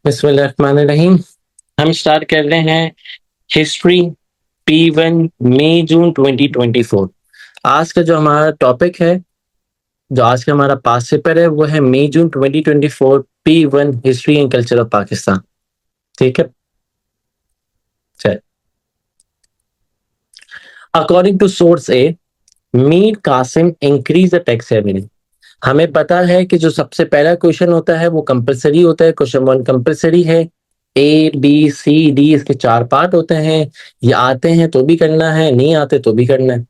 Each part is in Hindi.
बिस्मिल्लाहिर्रहमानिर्रहीम। हम स्टार्ट कर रहे हैं हिस्ट्री P1 मई जून 2024। आज का जो हमारा टॉपिक है, जो आज का हमारा पास्ट पेपर है, वो है May June 2024 P1 history and culture of Pakistan. ठीक है, चल। According to source A, Mir Qasim increase the tax revenue. हमें पता है कि जो सबसे पहला क्वेश्चन होता है वो कंपलसरी होता है। क्वेश्चन वन कंपलसरी है। A B C D इसके 4 पार्ट होते हैं। ये आते हैं तो भी करना है, नहीं आते तो भी करना है।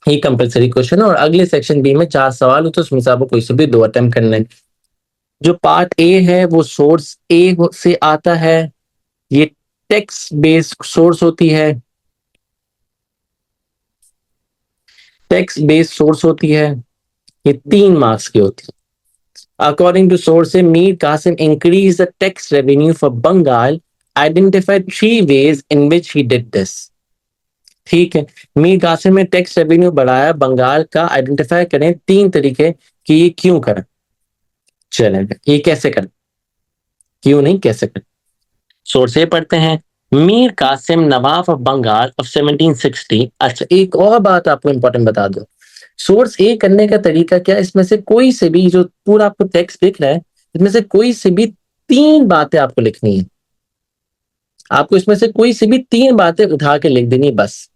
ये कंपलसरी क्वेश्चन है। और अगले सेक्शन बी में 4 सवाल होते हैं, उसमें से आपको कोई से भी 2 अटेम्प्ट करने हैं। जो पार्ट ए है वो सोर्स ए से आता है। ये टेक्स्ट बेस्ड सोर्स होती है। टेक्स्ट बेस्ड सोर्स होती है। ये 3 मार्क्स की होती है। According to sources, Mir Qasim increased the tax revenue for Bengal. Identify 3 ways in which he did this. ठीक है, मीर कासिम ने टैक्स रेवेन्यू बढ़ाया बंगाल का। आइडेंटिफाई करें 3 तरीके कि ये क्यों करें। चलेंगे, ये कैसे करें, क्यों नहीं, कैसे करें। सोर्स ये पढ़ते हैं। Mir Qasim Nawab of Bengal of 1760। अच्छा, एक और बात आपको इंपॉर्टेंट बता दो। सोर्स ए करने का तरीका क्या है, इसमें से कोई से भी, जो पूरा आपको टेक्स्ट दिख रहा है, इसमें से कोई से भी 3 बातें आपको लिखनी है। आपको इसमें से कोई से भी 3 बातें उठा के लिख देनी, बस।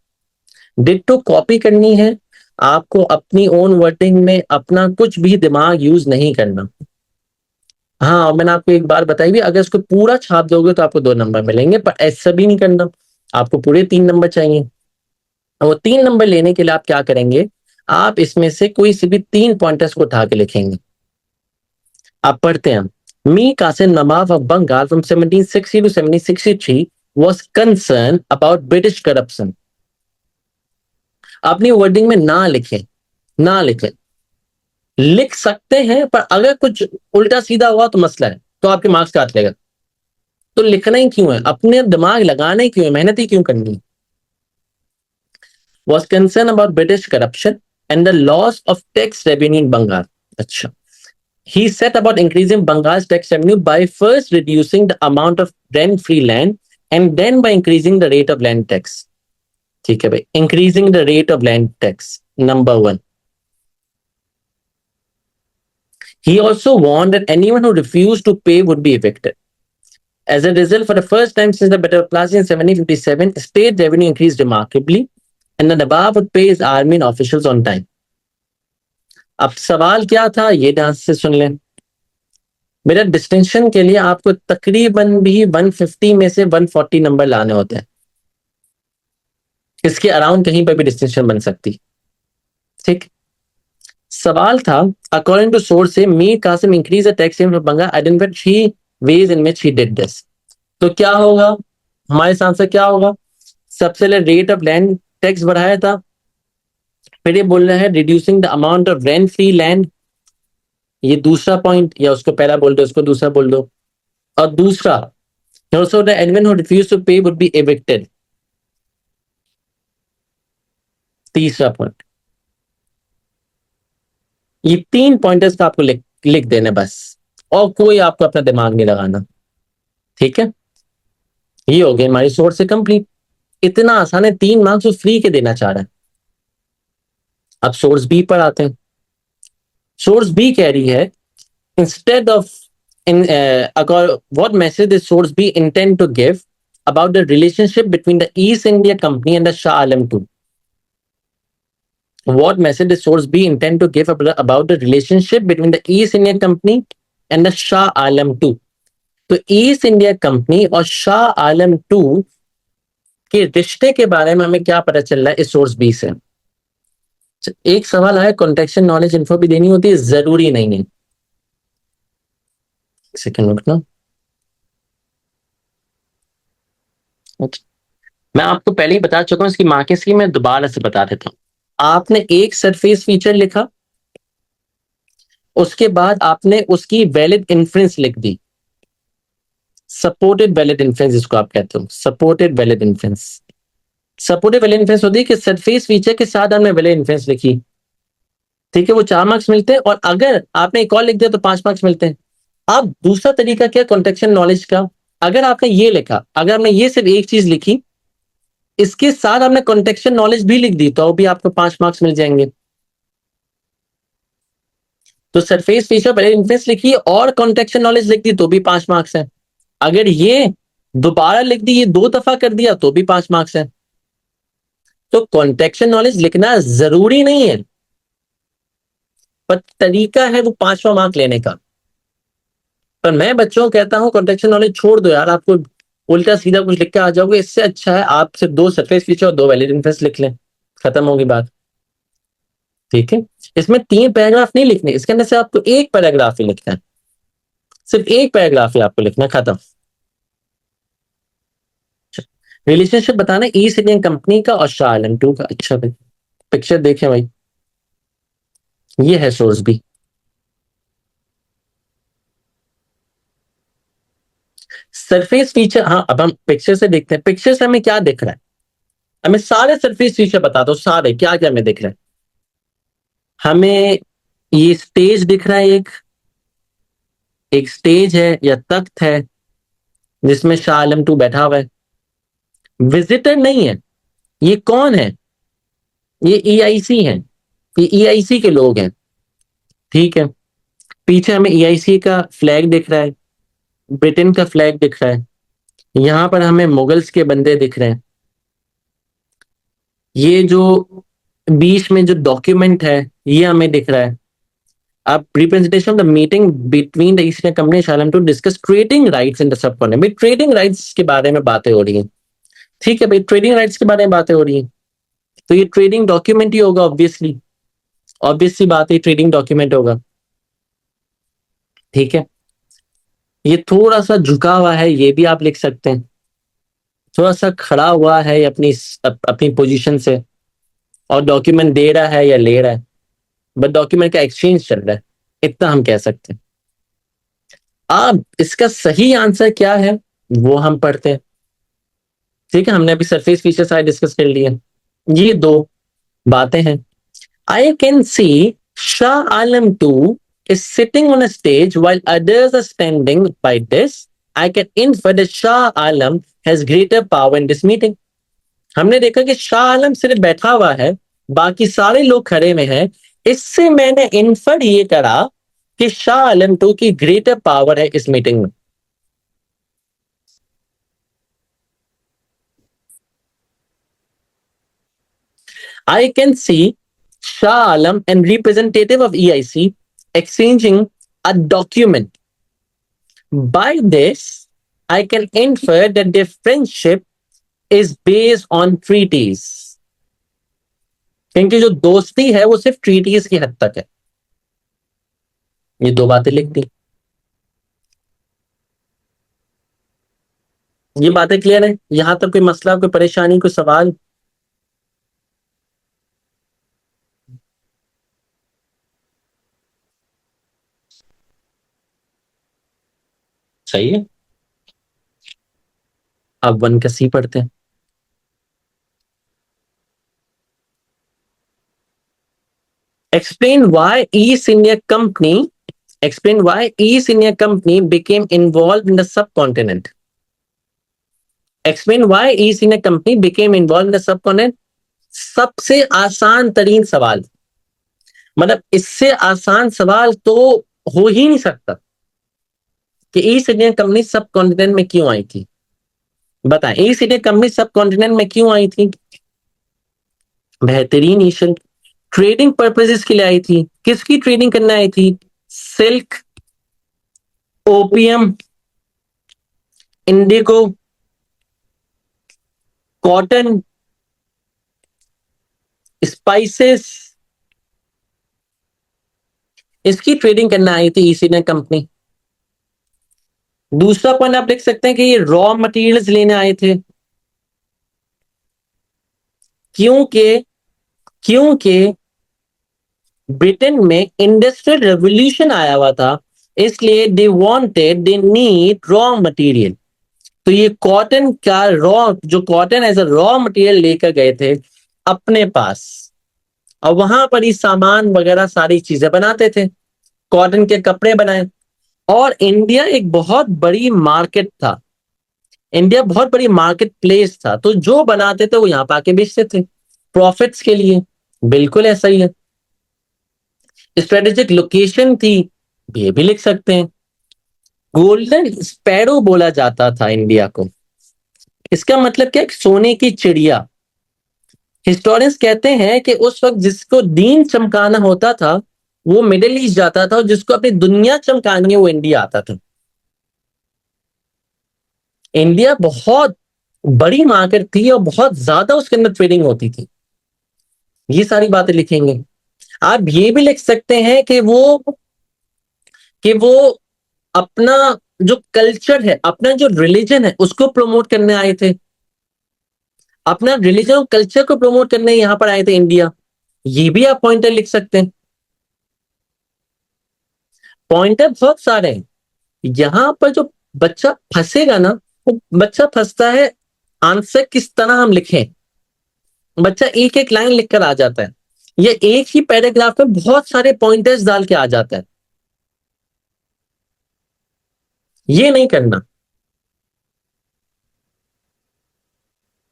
डिट्टो कॉपी करनी है। आपको अपनी ओन वर्डिंग में अपना कुछ भी दिमाग यूज नहीं करना। हाँ, और मैंने आपको एक बार बताई भी, अगर इसको पूरा छाप दोगे तो आपको 2 नंबर मिलेंगे, पर ऐसा भी नहीं करना। आपको पूरे 3 नंबर चाहिए। और वो 3 नंबर लेने के लिए आप क्या करेंगे, आप इसमें से कोई से भी 3 पॉइंटर्स को उठा के लिखेंगे। आप पढ़ते हैं। Mir Qasim Nawab of Bengal from 1760 to 1763 was concerned about British corruption। अपनी वर्डिंग में ना लिखें, ना लिखें। लिख सकते हैं, पर अगर कुछ उल्टा सीधा हुआ तो मसला है, तो आपके मार्क्स काट लेगा। तो लिखना ही क्यों है, अपने दिमाग लगाने क्यों है, मेहनत ही क्यों करनी है। Was concerned about British corruption and the loss of tax revenue in Bengal। अच्छा, he set about increasing Bengal's tax revenue by first reducing the amount of rent-free land and then by increasing the rate of land tax। ठीक है भाई, increasing the rate of land tax, number 1। He also warned that anyone who refused to pay would be evicted। As a result, for the first time since the Battle of Plassey in 1757, state revenue increased remarkably, and the Nawab would pay his army and officials on time। अब सवाल क्या था, ये ध्यान से सुन लें। मेरा डिस्टिंक्शन के लिए आपको तकरीबन भी 150 में से 140 नंबर लाने होते हैं। इसके अराउंड कहीं पर भी डिस्टिंक्शन बन सकती। ठीक, सवाल था, अकॉर्डिंग टू सोर्स से Mir Qasim increase the tax rate of Bengal, identify 3 ways in which he did this। तो क्या होगा, हमारे आंसर क्या होगा। सबसे पहले रेट ऑफ लैंड टैक्स बढ़ाया था। फिर ये बोल रहा है reducing the amount of rent free land. ये दूसरा पॉइंट, या उसको पहला बोल दो, उसको दूसरा बोल दो। और दूसरा, also the anyone who refused to pay would be evicted। तीसरा पॉइंट। ये 3 पॉइंटर्स का आपको लिख देना बस, और कोई आपको अपना दिमाग नहीं लगाना। ठीक है, ये हो गई हमारी सोर्स से कंप्लीट। इतना आसान है, 3 मार्क्स फ्री के देना चाह रहा है। अब सोर्स बी पर आते हैं। सोर्स बी कह रही है, instead of what message did source B intend to give about the relationship between the East India Company and the Shah Alam II? What message did source B intend to give about the relationship between the East India Company and the Shah Alam II? तो ईस्ट इंडिया कंपनी और शाह आलम टू के रिश्ते के बारे में हमें क्या पता चल रहा है इस सोर्स बी से। एक सवाल है, कॉन्टेक्सचुअल नॉलेज इन्फो भी देनी होती है, जरूरी नहीं है। सेकंड रुकना। मैं आपको पहले ही बता चुका हूं, इसकी मार्किंग की मैं दोबारा से बता देता हूं। आपने एक सरफेस फीचर लिखा, उसके बाद आपने उसकी वैलिड इन्फ्रेंस लिख दी। सपोर्टेड वैलिड इन्फ्रेंस जिसको आप कहते हो, supported valid inference. Supported valid inference होती है कि सरफेस फीचर के साथ हमने वैलिड इन्फ्रेंस लिखी। ठीक है, वो 4 मार्क्स मिलते हैं, और अगर आपने एक और लिख दिया तो 5 मार्क्स मिलते हैं। अब दूसरा तरीका क्या कॉन्टेक्चुअल नॉलेज का, अगर आपने ये लिखा, अगर आपने ये सिर्फ एक चीज लिखी, इसके साथ आपने कॉन्टेक्चुअल नॉलेज भी लिख दी तो भी आपको 5 मार्क्स मिल जाएंगे। तो सरफेस फीचर पहले इन्फेंस लिखी और कॉन्टेक्चुअल नॉलेज लिख दी तो भी 5 मार्क्स है। अगर ये दोबारा लिख दी, ये 2 दफा कर दिया तो भी 5 मार्क्स है। तो कॉन्टेक्चुअल नॉलेज लिखना जरूरी नहीं है, पर तरीका है वो 5वां मार्क लेने का। पर मैं बच्चों को कहता हूं कॉन्टेक्चुअल नॉलेज छोड़ दो यार, आपको उल्टा सीधा कुछ लिख के आ जाओगे, इससे अच्छा है आप सिर्फ 2 सरफेस फीचर और 2 वैलिड इन्फेंस लिख लें, खत्म होगी बात। ठीक है, इसमें 3 पैराग्राफ नहीं लिखने, इसके अंदर से आपको एक पैराग्राफ ही लिखना है, सिर्फ एक पैराग्राफ ही आपको लिखना है, खत्म। रिलेशनशिप बताना ईस्ट इंडियन कंपनी का और शाह आलम 2 का। अच्छा भाई, पिक्चर देखें भाई, ये है सोर्स भी। सरफेस फीचर, हाँ अब हम पिक्चर से देखते हैं, पिक्चर से हमें क्या दिख रहा है। हमें सारे सरफेस फीचर बता दो, सारे क्या क्या हमें दिख रहा है। हमें ये स्टेज दिख रहा है, एक एक स्टेज है या तख्त है जिसमें शाह आलम 2 बैठा हुआ है। विजिटर नहीं है, ये कौन है, ये ईआईसी है, ये ईआईसी के लोग हैं। ठीक है, पीछे हमें ईआईसी का फ्लैग दिख रहा है, ब्रिटेन का फ्लैग दिख रहा है, यहां पर हमें मुगल्स के बंदे दिख रहे हैं। ये जो बीच में जो डॉक्यूमेंट है ये हमें दिख रहा है। अब representation of the meeting between the East India Company Shah Alam to discuss trading rights in the subcontinent, भाई ट्रेडिंग राइट्स के बारे में बातें हो रही हैं। ठीक है भाई, ट्रेडिंग राइट्स के बारे में बातें हो रही हैं, तो ये ट्रेडिंग डॉक्यूमेंट ही होगा ऑब्वियसली, ऑब्वियस सी बात है ट्रेडिंग डॉक्यूमेंट होगा। ठीक है, ये थोड़ा सा झुका हुआ है, ये भी आप लिख सकते हैं, थोड़ा सा खड़ा हुआ है अपनी पोजीशन से, और डॉक्यूमेंट दे रहा है या ले रहा है, बट डॉक्यूमेंट का एक्सचेंज चल रहा है, इतना हम कह सकते हैं। अब इसका सही आंसर क्या है वो हम पढ़ते हैं। ठीक है, हमने अभी सरफेस फीचर सारे डिस्कस कर लिए, ये दो बातें हैं। I can see Shah Alam 2 is sitting on a stage while others are standing by this. I can infer that Shah Alam has greater power in this meeting. हमने देखा कि शाह आलम सिर्फ बैठा हुआ है, बाकी सारे लोग खड़े में हैं, इससे मैंने इन्फर ये करा कि शाह आलम 2 की ग्रेटर पावर है इस मीटिंग में। I can see Shah Alam and representative of EIC exchanging a document. By this, I can infer that their friendship is based on treaties. क्योंकि जो दोस्ती है वो सिर्फ ट्रीटीज की हद तक है। ये दो बातें लिख दी, ये बातें क्लियर है, यहां तक कोई मसला, कोई परेशानी, कोई सवाल? सही है, अब 1 का सी पढ़ते हैं। Explain why East India Company became involved in the subcontinent. Explain why East India Company became involved in the subcontinent. सबसे आसान तरीन सवाल, मतलब इससे आसान सवाल तो हो ही नहीं सकता कि ईस्ट इंडियन कंपनी सब कॉन्टिनेंट में क्यों आई थी। बताएं, ईस्ट इंडियन कंपनी सब कॉन्टिनेंट में क्यों आई थी? बेहतरीन ईशन, ट्रेडिंग पर्पजेस के लिए आई थी। किसकी ट्रेडिंग करने आई थी? Silk, opium, Indigo, cotton, spices, इसकी ट्रेडिंग करने आई थी ईस्ट इंडियन कंपनी। दूसरा पॉइंट आप लिख सकते हैं कि ये रॉ मटेरियल्स लेने आए थे, क्योंकि क्योंकि ब्रिटेन में इंडस्ट्रियल रेवोल्यूशन आया हुआ था, इसलिए दे नीड रॉ मटेरियल। तो ये कॉटन का रॉ, जो cotton as a raw material लेकर गए थे अपने पास, और वहां पर ही सामान वगैरह सारी चीजें बनाते थे, कॉटन के कपड़े बनाए। और इंडिया एक बहुत बड़ी मार्केट था, इंडिया बहुत बड़ी मार्केट प्लेस था, तो जो बनाते थे वो यहाँ पे आके बेचते थे प्रॉफिट्स के लिए। बिल्कुल ऐसा ही है। स्ट्रेटेजिक लोकेशन थी, ये भी लिख सकते हैं। गोल्डन स्पैरो बोला जाता था इंडिया को, इसका मतलब क्या, सोने की चिड़िया। हिस्टोरियंस कहते हैं कि उस वक्त जिसको दीन चमकाना होता था वो मिडिल ईस्ट जाता था, और जिसको अपनी दुनिया चमकानी है वो इंडिया आता था। इंडिया बहुत बड़ी मार्केट थी और बहुत ज्यादा उसके अंदर ट्रेडिंग होती थी। ये सारी बातें लिखेंगे। आप ये भी लिख सकते हैं कि वो अपना जो कल्चर है, अपना जो रिलीजन है उसको प्रमोट करने आए थे, अपना रिलीजन और कल्चर को प्रमोट करने यहां पर आए थे इंडिया। ये भी आप पॉइंटर लिख सकते हैं। पॉइंटर बहुत सारे हैं। यहां पर जो बच्चा फंसेगा ना, वो बच्चा फंसता है आंसर किस तरह हम लिखें। बच्चा एक एक लाइन लिखकर आ जाता है, या एक ही पैराग्राफ में बहुत सारे पॉइंटर्स डाल के आ जाता है। ये नहीं करना।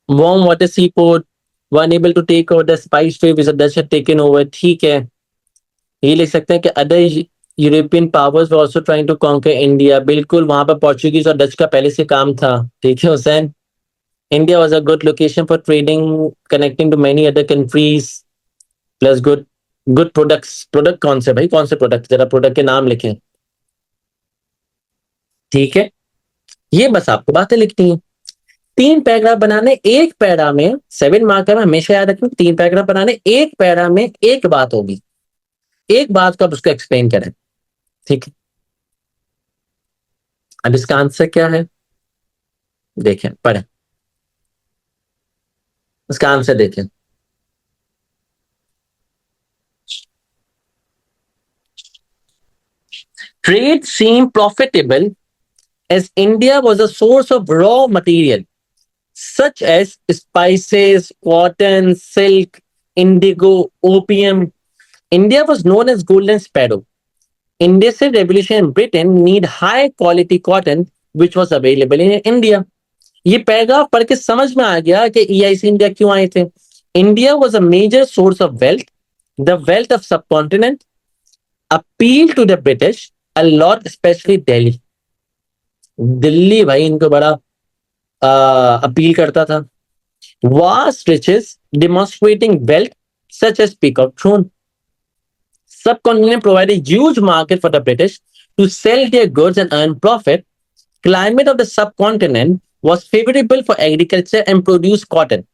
Warm water sea port, one able to take over the spice wave is a Dutch had taken over, ठीक है। ये लिख सकते हैं कि other European powers were also trying to conquer India, बिल्कुल वहां पर पोर्चुगीज और डच का पहले से काम था, ठीक है Hussain. India was a good location for trading connecting to many other countries, plus good good products. Product कौन से भाई, कौन से प्रोडक्ट, जरा प्रोडक्ट के नाम लिखें। ठीक है, ये बस आपको बातें लिखनी है। 3 पैराग्राफ बनाने, एक पैरा में 7 मार्कर में हमेशा याद रखें, 3 पैराग्राफ बनाने, एक पैरा में एक बात होगी, एक बात को आप उसको एक्सप्लेन करें। ठीक है, अब इसका आंसर क्या है, देखें पढ़ें, इसका आंसर देखें। Trade seem profitable as India was a source of raw material such as spices, cotton, silk, indigo, opium. India was known as Golden Sparrow. Industrial Revolution in Britain need high quality cotton which was available in India. ये पैराग्राफ पढ़ के समझ में आ गया कि EIC इंडिया क्यों आए थे। India was a major source of wealth, the wealth of subcontinent appeal to the British a lot, specially Delhi. Delhi भाई इनको बड़ा अपील करता था। Vast riches demonstrating wealth such as peacock throne. Subcontinent provided huge market for the British to sell their goods and earn profit. Climate of the subcontinent was favorable for agriculture and produce cotton.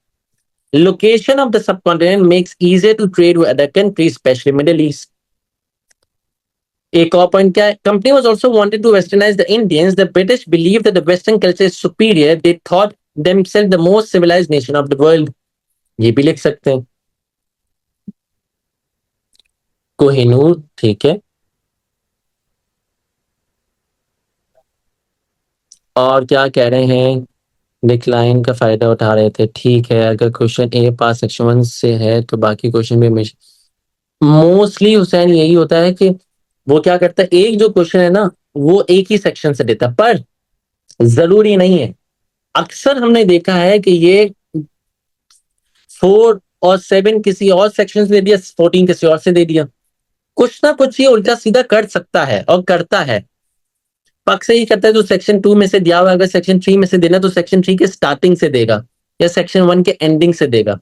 Location of the subcontinent makes easier to trade with other countries, especially Middle East. एक और पॉइंट क्या है, company was also wanted to westernise the Indians, the British believe that the western culture is superior, they thought themself the most civilised nation of the world. ये भी लिख सकते हैं। कोहिनूर, ठीक है। और क्या कह रहे हैं, डिक्लाइन का फायदा उठा रहे थे, ठीक है। अगर क्वेश्चन ए पास सेक्शन 1 से है तो बाकी क्वेश्चन भी हमेशा मोस्टली हुसैन यही होता है कि वो क्या करता है, एक जो क्वेश्चन है ना वो एक ही सेक्शन से देता है, पर जरूरी नहीं है। अक्सर हमने देखा है कि ये 4 और 7 किसी और सेक्शन से दे दिया, 14 किसी और से दे दिया। कुछ ना कुछ ये उल्टा सीधा कर सकता है और करता है। पक से ही करता है, जो सेक्शन 2 में से दिया हुआ अगर सेक्शन 3 में से देना तो सेक्शन 3 के स्टार्टिंग से देगा या सेक्शन 1 के एंडिंग से देगा,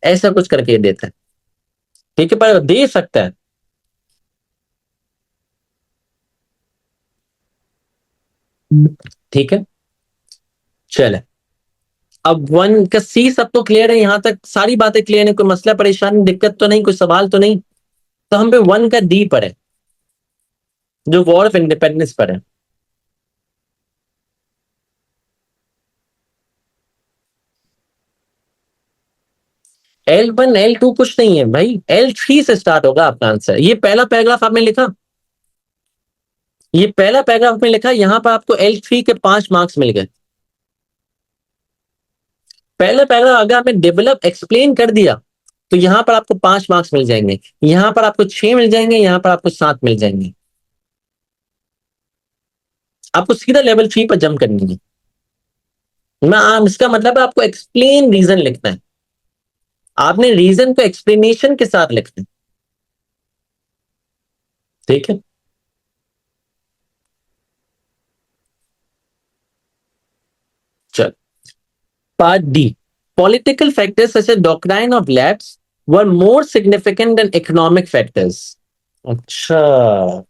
ऐसा कुछ करके देता है। ठीक है, पर दे सकता है। ठीक है, चले। अब 1 का सी सब तो क्लियर है, यहां तक सारी बातें क्लियर है, कोई मसला परेशानी दिक्कत तो नहीं, कोई सवाल तो नहीं। तो हम पे 1 का डी पर है, जो वॉर ऑफ इंडिपेंडेंस पर है। L1 L2 कुछ नहीं है भाई, L3 से स्टार्ट होगा आपका आंसर। ये पहला पैराग्राफ आपने लिखा, ये पहला पैराग्राफ में लिखा, यहां पर आपको L3 के 5 मार्क्स मिल गए। पहले पैराग्राफ अगर आपने डेवलप एक्सप्लेन कर दिया तो यहां पर आपको 5 मार्क्स मिल जाएंगे, यहां पर आपको 6 मिल जाएंगे, यहां पर आपको 7 मिल जाएंगे। आपको सीधा लेवल 3 पर जंप करनी है। इसका मतलब है आपको एक्सप्लेन रीजन लिखना है, आपने रीजन को एक्सप्लेनेशन के साथ लिखना है। ठीक है, चल part D, political factors such as doctrine of lapse were more significant than economic factors. अच्छा,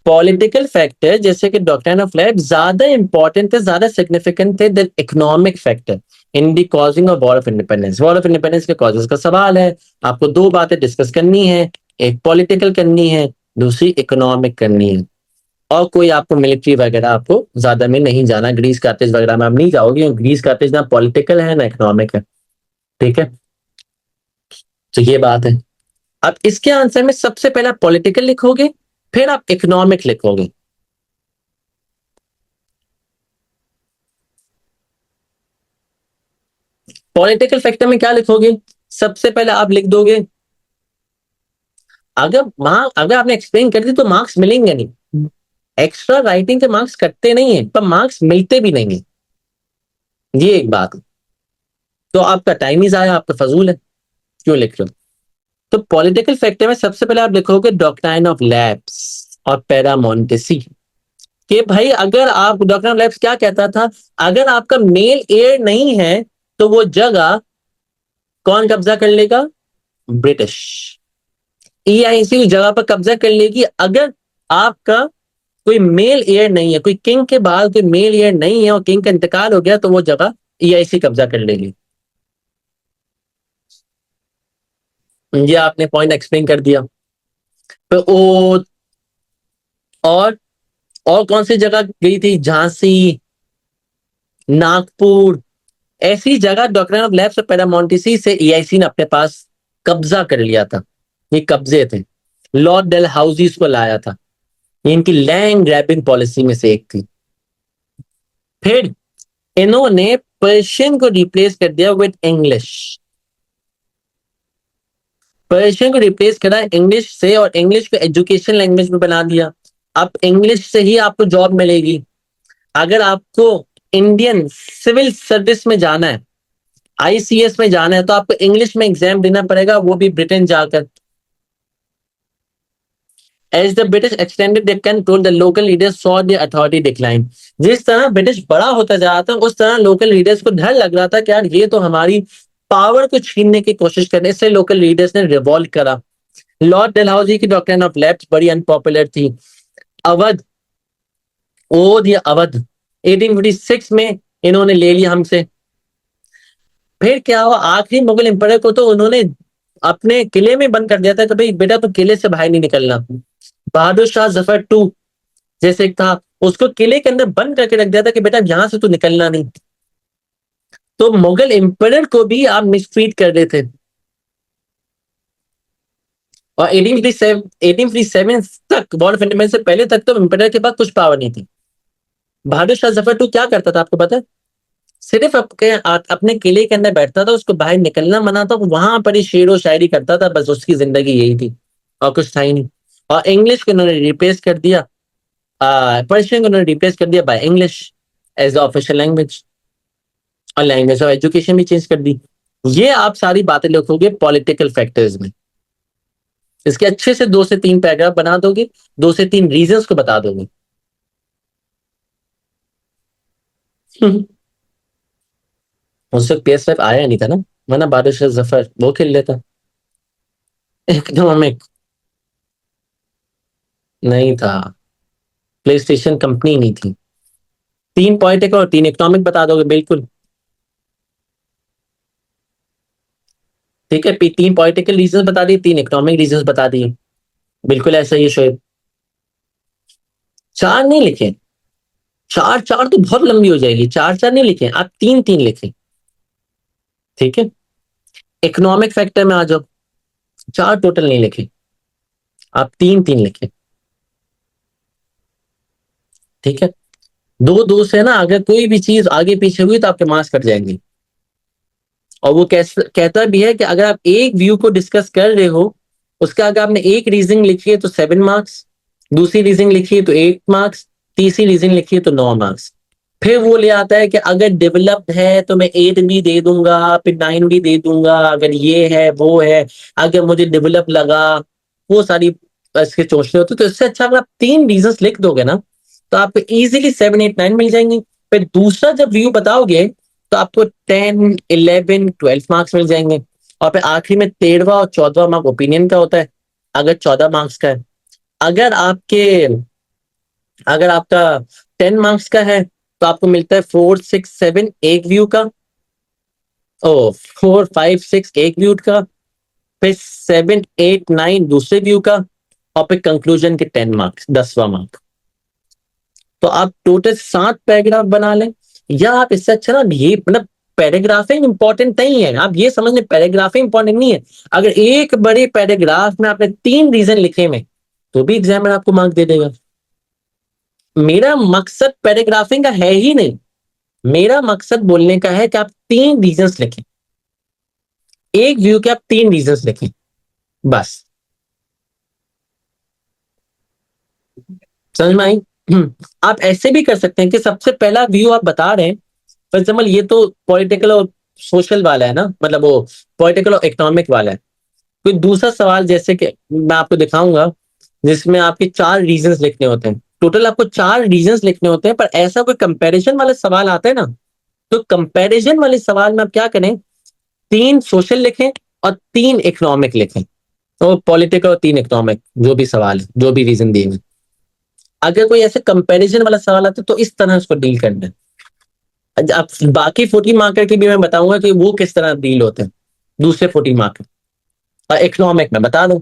पॉलिटिकल फैक्टर जैसे कि डॉक्ट्राइन ऑफ लैब ज्यादा इंपॉर्टेंट थे, ज्यादा सिग्निफिकेंट थे than economic factor in the causing of war of independence. War of independence के कॉजेस का सवाल है, आपको दो बातें डिस्कस करनी है, एक पॉलिटिकल करनी है, दूसरी इकोनॉमिक करनी है। और कोई आपको मिलिट्री वगैरह आपको ज्यादा में नहीं जाना, ग्रीस कार्टेज वगैरह में आप नहीं जाओगे, ग्रीस कार्टेज ना पॉलिटिकल है ना इकोनॉमिक है। ठीक है, तो ये बात है। अब इसके आंसर में सबसे पहले पॉलिटिकल लिखोगे, फिर आप इकोनॉमिक लिखोगे। पॉलिटिकल फैक्टर में क्या लिखोगे, सबसे पहले आप लिख दोगे, अगर आपने एक्सप्लेन कर दी तो मार्क्स मिलेंगे नहीं, एक्स्ट्रा राइटिंग के मार्क्स कटते नहीं है, पर मार्क्स मिलते भी नहीं है, ये एक बात है। तो आपका टाइम ही जाया, आपका फजूल है, क्यों लिख रहे हो। तो पॉलिटिकल फैक्टर में सबसे पहले आप लिखोगे डॉक्ट्राइन ऑफ लैब्स और पैरामोंटेसी, कि भाई अगर आप, डॉक्ट्राइन ऑफ लैब्स क्या कहता था, अगर आपका मेल एयर नहीं है तो वो जगह कौन कब्जा कर लेगा, ब्रिटिश। ईआईसी उस जगह पर कब्जा कर लेगी। अगर आपका कोई मेल एयर नहीं है, कोई किंग के बाद कोई मेल एयर नहीं है और किंग का इंतकाल हो गया, तो वो जगह ईआईसी कब्जा कर लेगी। ये आपने पॉइंट एक्सप्लेन कर दिया। तो और और कौन सी जगह गई थी, झांसी, नागपुर, ऐसी जगह डॉक्ट्राइन ऑफ लैब्स और पैरामोंटेसी से ईआईसी ने अपने पास कब्जा कर लिया था। ये कब्जे थे, लॉर्ड डेलहाउसी को लाया था, ये इनकी लैंड ग्रैबिंग पॉलिसी में से एक थी। फिर इन्होंने पर्शियन को रिप्लेस कर दिया विद इंग्लिश, पर्शियन को रिप्लेस करा इंग्लिश से, और इंग्लिश को एजुकेशन लैंग्वेज में बना दिया। अब इंग्लिश से ही आपको जॉब मिलेगी। अगर आपको इंडियन सिविल सर्विस में जाना है, आईसीएस में जाना है, तो आपको इंग्लिश में एग्जाम देना पड़ेगा, वो भी ब्रिटेन जाकर। As the British extended their control, the local leaders saw their authority decline. जिस तरह ब्रिटिश बड़ा होता जा रहा था, उस तरह लोकल लीडर्स को डर लग रहा था कि यार ये तो हमारी पावर को छीनने की कोशिश करने, इससे लोकल लीडर्स ने रिवॉल्ट करा। लॉर्ड डलहौजी की डॉक्ट्राइन ऑफ लैब्स बड़ी अनपॉपुलर थी। अवध, ओध या अवध, 1856 में इन्होंने ले लिया हमसे। फिर क्या हुआ, आखिरी मुगल एम्पायर को तो उन्होंने अपने किले में बंद कर दिया था कि भाई बेटा तो किले से बाहर नहीं निकलना। बहादुर शाह जफर टू जैसे एक था, उसको किले के अंदर बंद करके रख दिया था कि बेटा यहां से तो निकलना नहीं। तो मुगल एम्पायर को भी आप मिसट्रीट कर रहे थे। और 1857 तक, वॉर ऑफ इंडिपेंडेंस से पहले तक तो एम्पायर के पास कुछ पावर नहीं थी। बहादुर शाह जफर टू क्या करता था आपको पता है, सिर्फ अपने किले के अंदर बैठता था, उसको बाहर निकलना मना था, वहां पर ही शेर व शायरी करता था, बस उसकी जिंदगी यही थी और कुछ था ही नहीं। और इंग्लिश को उन्होंने रिप्लेस कर दिया, पर्शियन को उन्होंने रिप्लेस कर दिया by English as the official language, और लैंग्वेज ऑफ एजुकेशन भी चेंज कर दी। ये आप सारी बातें लिखोगे पॉलिटिकल फैक्टर्स में, इसके अच्छे से 2 से 3 पैराग्राफ बना दोगे, 2 से 3 रीजंस को बता दोगे। उस वक्त PS5 आया नहीं था ना, वरना बहादुर शाह जफर वो खेल लेता। इकोनॉमिक नहीं था, प्ले स्टेशन कंपनी नहीं थी। 3 पॉलिटिकल और 3 इकोनॉमिक बता दोगे बिल्कुल। ठीक है, 3 पॉलिटिकल रीजन बता दिए, 3 इकोनॉमिक रीजन बता दिए, बिल्कुल ऐसा ही है शोएब। 4 नहीं लिखे, 4 4 तो बहुत लंबी हो जाएगी, 4 4 नहीं लिखे, आप 3 3 लिखे। ठीक है, इकोनॉमिक फैक्टर में आ जाओ, 4 टोटल नहीं लिखे, आप 3 3 लिखे। ठीक है, 2 2 से ना अगर कोई भी चीज आगे पीछे हुई तो आपके मार्क्स कट जाएंगे। और वो कहता भी है कि अगर आप एक व्यू को डिस्कस कर रहे हो, उसका अगर आपने एक रीजनिंग लिखी है तो 7 मार्क्स, दूसरी रीजनिंग लिखी है तो 8 मार्क्स, तीसरी रीजन लिखी है तो 9 मार्क्स। फिर वो ले आता है कि अगर डेवलप्ड है तो मैं 8 भी दे दूंगा, फिर 9 भी दे दूंगा, अगर ये है वो है, अगर मुझे डेवलप लगा, वो सारी इसके चोचले होते। तो इससे अच्छा अगर आप 3 रीजंस लिख दोगे ना तो आपको इजीली 7, 8, 9 मिल जाएंगे। फिर दूसरा जब व्यू बताओगे तो आपको 10, 11, 12 मार्क्स मिल जाएंगे। और फिर आखिरी में 13वां और 14वां मार्क ओपिनियन का होता है, अगर 14 मार्क्स का है। अगर आपके अगर आपका 10 मार्क्स का है तो आपको मिलता है 4, 6, 7 एक व्यू का, ओ 4, 5, 6 एक व्यू का, फिर 7, 8, 9 दूसरे व्यू का, और फिर कंक्लूजन के 10 मार्क्स, 10वां मार्क। तो आप टोटल 7 पैराग्राफ बना लें। या आप इससे अच्छा ना, ये मतलब पैराग्राफिंग इंपॉर्टेंट नहीं है, आप ये समझ लें पैराग्राफिंग इंपॉर्टेंट नहीं है। अगर एक बड़े पैराग्राफ में आपने 3 रीजन लिखे में तो भी एग्जामिनर आपको मार्क दे देगा। मेरा मकसद पैराग्राफिंग का है ही नहीं, मेरा मकसद बोलने का है कि आप 3 रीजंस लिखें, एक व्यू के आप 3 रीजंस लिखें, बस। समझ में आई? आप ऐसे भी कर सकते हैं कि सबसे पहला व्यू आप बता रहे हैं, फॉर एग्जाम्पल ये तो पॉलिटिकल और सोशल वाला है ना, मतलब वो पॉलिटिकल और इकोनॉमिक वाला है। कोई दूसरा सवाल जैसे कि मैं आपको दिखाऊंगा जिसमें आपके 4 रीजंस लिखने होते हैं, टोटल आपको 4 रीजंस लिखने होते हैं, पर ऐसा कोई कंपैरिजन वाला सवाल आता है ना, तो कंपैरिजन वाले सवाल में आप क्या करें, 3 सोशल लिखें और 3 इकोनॉमिक लिखें, तो पॉलिटिकल और 3 इकोनॉमिक, जो भी सवाल है, जो भी रीजन दिए हैं। अगर कोई ऐसे कंपैरिजन वाला सवाल आता है तो इस तरह उसको डील करना है। अब बाकी 14 मार्कर की भी मैं बताऊंगा कि वो किस तरह डील होते हैं, दूसरे 14 मार्कर। और इकोनॉमिक में बता दूं,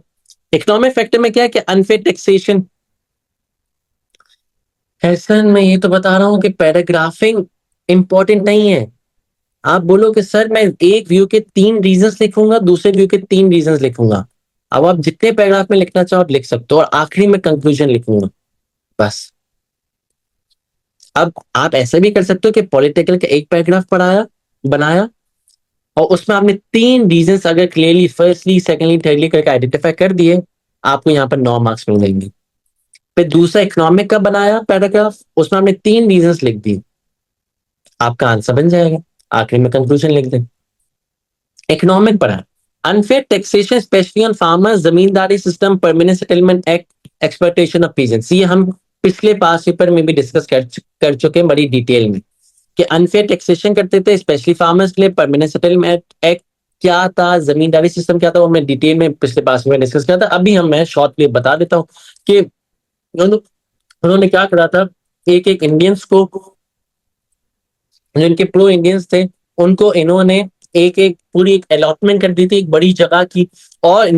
इकोनॉमिक फैक्टर में क्या है कि अनफेयर टैक्सेशन। ऐसा मैं ये तो बता रहा हूं कि पैराग्राफिंग इंपॉर्टेंट नहीं है। आप बोलो कि सर मैं एक व्यू के 3 रीजंस लिखूंगा, दूसरे व्यू के 3 रीजंस लिखूंगा। अब आप जितने पैराग्राफ में लिखना चाहो आप लिख सकते हो, और आखिरी में कंक्लूजन लिखूंगा, बस। अब आप ऐसे भी कर सकते हो कि पॉलिटिकल का एक पैराग्राफ पढ़ाया, बनाया, और उसमें आपने 3 रीजंस अगर क्लियरली फर्स्टली, सेकेंडली, थर्डली करके आइडेंटिफाई कर दिए, आपको यहाँ पर 9 मार्क्स मिल जाएंगे। फिर दूसरा इकोनॉमिक का बनाया पैराग्राफ, उसमें आपने 3 रीजंस लिख दिए, आपका आंसर बन जाएगा, आखिरी में कंक्लूजन लिख दें। इकोनॉमिक पढ़ा, unfair taxation specially on farmers, zamindari system, permanent settlement act, exploitation of peasants. ये हम पिछले पास पेपर में भी डिस्कस कर चुके हैं बड़ी डिटेल में, कि अनफेयर टैक्सेशन करते थे स्पेशली फार्मर्स के लिए, परमानेंट सेटलमेंट एक्ट क्या था, जमींदारी सिस्टम क्या था, वो मैं डिटेल में पिछले पास में डिस्कस किया था। अभी हम मैं शॉर्टली बता देता हूँ कि उन्होंने क्या करा था, एक एक इंडियंस को, जो इनके प्रो इंडियंस थे, उनको इन्होंने एक एक पूरी एक अलॉटमेंट कर दी थी एक बड़ी जगह की। और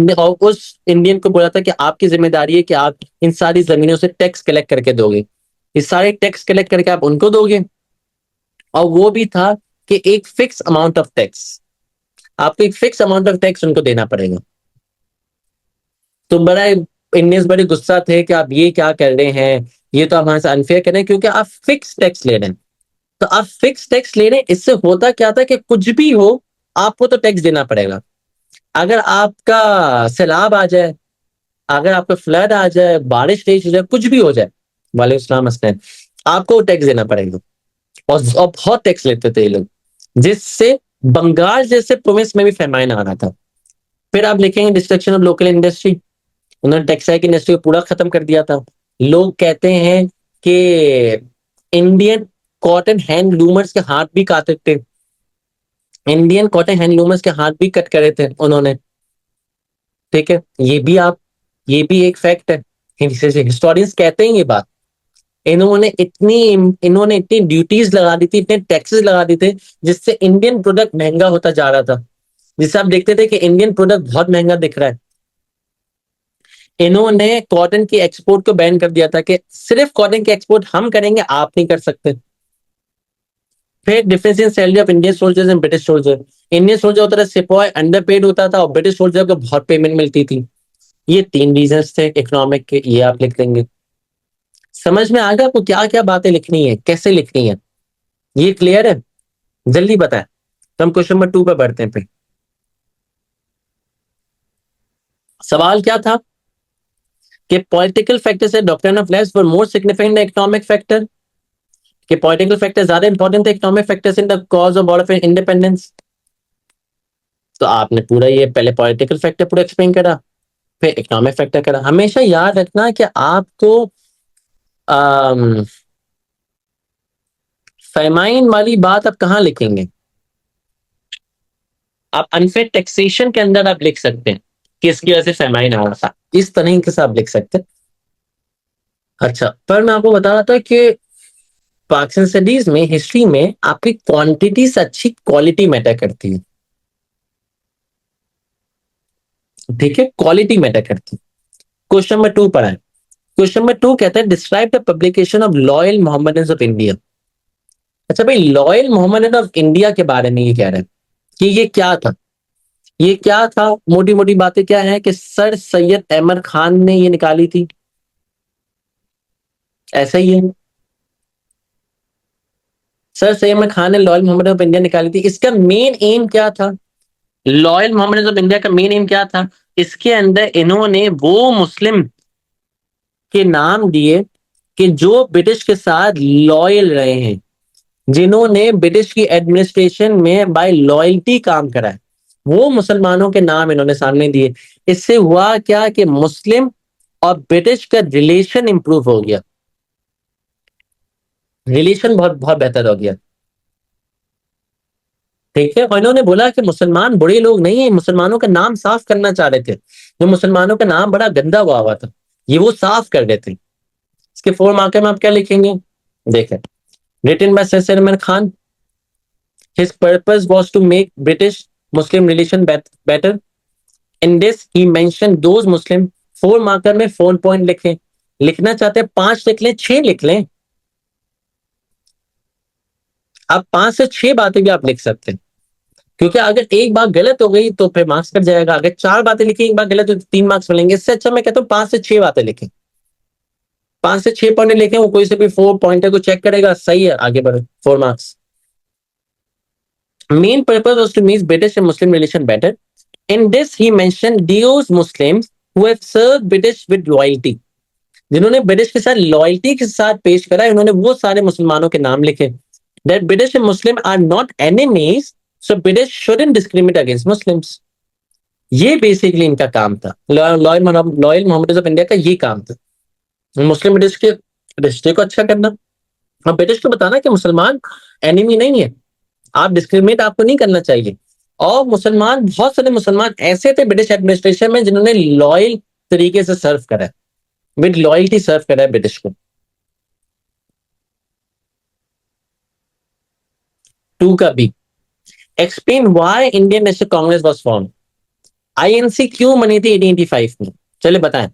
उस इंडियन को बोला था कि आपकी जिम्मेदारी है कि आप इन सारी जमीनों से टैक्स कलेक्ट करके दोगे, इस सारे टैक्स कलेक्ट करके आप उनको दोगे। और वो भी था कि एक फिक्स अमाउंट ऑफ टैक्स, आपको एक फिक्स अमाउंट ऑफ टैक्स उनको देना पड़ेगा। तो बड़ा इंडियंस बड़े गुस्सा थे कि आप ये क्या कर रहे हैं, ये तो हमारे से अनफेयर कर रहे हैं, क्योंकि आप फिक्स टैक्स ले रहे हैं। तो आप फिक्स टैक्स ले रहे हैं, इससे होता क्या था कि कुछ भी हो आपको तो टैक्स देना पड़ेगा। अगर आपका सैलाब आ जाए, अगर आपका फ्लड आ जाए, बारिश तेज हो जाए, कुछ भी हो जाए, वालेकुम सलाम हसनैन, आपको टैक्स देना पड़ेगा। और बहुत टैक्स लेते थे ये लोग, जिससे बंगाल जैसे प्रोविंस में भी फेमाइन आ रहा था। फिर आप लिखेंगे डिस्ट्रक्शन ऑफ लोकल इंडस्ट्री, उन्होंने टेक्सटाइल इंडस्ट्री को पूरा खत्म कर दिया था। लोग कहते हैं कि इंडियन कॉटन हैंडलूमर्स के हाथ भी काटे थे, इंडियन कॉटन हैंडलूमर्स के हाथ भी कट करे थे उन्होंने। ठीक है, ये भी एक फैक्ट है, हिस्टोरियंस कहते हैं ये बात। इन्होंने इतनी इन्होंने इतनी ड्यूटीज लगा दी थी, इतने टैक्सेस लगा दी थे, जिससे इंडियन प्रोडक्ट महंगा होता जा रहा था। जिससे आप देखते थे कि इंडियन प्रोडक्ट बहुत महंगा दिख रहा है। इन्होंने कॉटन की एक्सपोर्ट को बैन कर दिया था कि सिर्फ कॉटन की एक्सपोर्ट हम करेंगे, आप नहीं कर सकते। फिर difference in salary of Indian soldiers and British soldier, Indian soldier होता था सिपॉय, अंडर पेड होता था, और ब्रिटिश सोल्जर को बहुत पेमेंट मिलती थी। ये 3 रीजंस थे इकोनॉमिक के, ये आप लिख लेंगे। समझ में आ गया आपको क्या क्या बातें लिखनी है, कैसे लिखनी है, ये क्लियर है? जल्दी बताएं, तो हम क्वेश्चन नंबर 2 पे बढ़ते हैं। फिर सवाल क्या था, कि पॉलिटिकल फैक्टर से doctrine of left were more significant economic factor, कि पॉलिटिकल फैक्टर ज्यादा इंपॉर्टेंट है economic factors in the cause of of independence. तो आपने पूरा ये पहले पॉलिटिकल फैक्टर पूरा एक्सप्लेन करा, फिर इकोनॉमिक फैक्टर करा। हमेशा याद रखना कि आपको फेमाइन वाली बात आप कहाँ लिखेंगे? आप अनफेयर टैक्सेशन के अंदर आप लिख सकते हैं कि इसकी वजह से फेमाइन आ रहा था, इस तरीके से आप लिख सकते हैं। अच्छा, पर मैं आपको बता रहा था कि पाकिस्तान स्टडीज में, हिस्ट्री में आपकी क्वांटिटी से अच्छी क्वालिटी मैटर करती है। ठीक है, क्वालिटी मैटर करती है। क्वेश्चन नंबर 2 पर आए। क्वेश्चन नंबर 2 कहता है describe the publication of loyal Mohammedan of India. अच्छा भाई, लॉयल मोहम्मदन ऑफ इंडिया के बारे में ये कह रहे हैं कि ये क्या था। ये क्या था, मोटी मोटी बातें क्या है कि सर सैयद अहमद खान ने ये निकाली थी, ऐसा ही है। सर सैयद अहमद खान ने लॉयल मोहम्मदन ऑफ इंडिया निकाली थी। इसका मेन एम क्या था? लॉयल मोहम्मदन ऑफ इंडिया का मेन एम क्या था? इसके अंदर इन्होंने वो मुस्लिम के नाम दिए कि जो ब्रिटिश के साथ लॉयल रहे हैं, जिन्होंने ब्रिटिश की एडमिनिस्ट्रेशन में बाय लॉयल्टी काम करा है, वो मुसलमानों के नाम इन्होंने सामने दिए। इससे हुआ क्या कि मुस्लिम और ब्रिटिश का रिलेशन इंप्रूव हो गया, रिलेशन बहुत बहुत बेहतर हो गया। ठीक है, और इन्होंने बोला कि मुसलमान बुरे लोग नहीं है, मुसलमानों का नाम साफ करना चाह रहे थे, जो मुसलमानों का नाम बड़ा गंदा हुआ था, ये वो साफ कर रहे थे। इसके 4 मार्कर में आप क्या लिखेंगे? देखें, written by sir Syed Ahmad Khan, his purpose was to make British Muslim relation better. In this he mention those Muslim. 4 marker में 4 पॉइंट लिखें। लिखना चाहते हैं 5 लिख लें, 6 लिख लें, आप 5 से 6 बातें भी आप लिख सकते हैं, क्योंकि अगर एक बात गलत हो गई तो फिर मार्क्स कट जाएगा। अगर 4 बातें लिखी, एक बात गलत हो तो 3 मार्क्स मिलेंगे। इससे अच्छा मैं कहता हूँ 5 से 6 बातें लिखें, 5 से 6 पॉइंट लिखें, वो कोई से भी 4 पॉइंटर को चेक करेगा, सही है, आगे बढ़ो, 4 marks. Main purpose was to make British and Muslim relation better. In this he mention those Muslims who have served British with loyalty, जिन्होंने ब्रिटिश के साथ लॉयल्टी के साथ पेश करा है, उन्होंने वो सारे मुसलमानों के नाम लिखे। That British and Muslim are not enemies, so British shouldn't discriminate against Muslims. ये बेसिकली इनका काम था, लॉयल मोहम्मद ऑफ इंडिया का ये काम था, मुस्लिम ब्रिटिश के रिश्ते को अच्छा करना और ब्रिटिश को बताना कि मुसलमान एनिमी नहीं है, आप डिस्क्रिमिनेट आपको नहीं करना चाहिए। और मुसलमान, बहुत सारे मुसलमान ऐसे थे ब्रिटिश एडमिनिस्ट्रेशन में जिन्होंने लॉयल तरीके से सर्व करा है, विद लॉयल्टी सर्व करा है ब्रिटिश को। 2 का B, explain why Indian National Congress was form. INC क्यों बनी थी 1885 में? चलिए बताएं,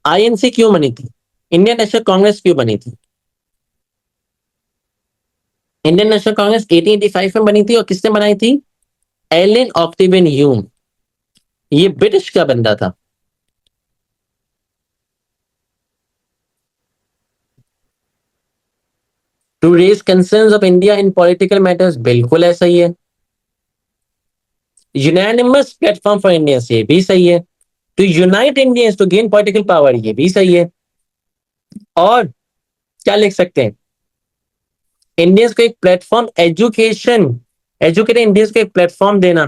आईएनसी क्यों बनी थी, इंडियन नेशनल कांग्रेस क्यों बनी थी? इंडियन नेशनल कांग्रेस 1885 में बनी थी और किसने बनाई थी? एलन ऑक्टेवियन ह्यूम, ये ब्रिटिश का बंदा था। To raise concerns of India in political matters, बिल्कुल ऐसा ही है। यूनानिमस प्लेटफॉर्म फॉर इंडियंस, ये भी सही है। To unite Indians to gain political power, ये भी सही है। और क्या लिख सकते हैं? इंडियंस को एक प्लेटफॉर्म, एजुकेशन, एजुकेटेड इंडियंस को एक प्लेटफॉर्म देना।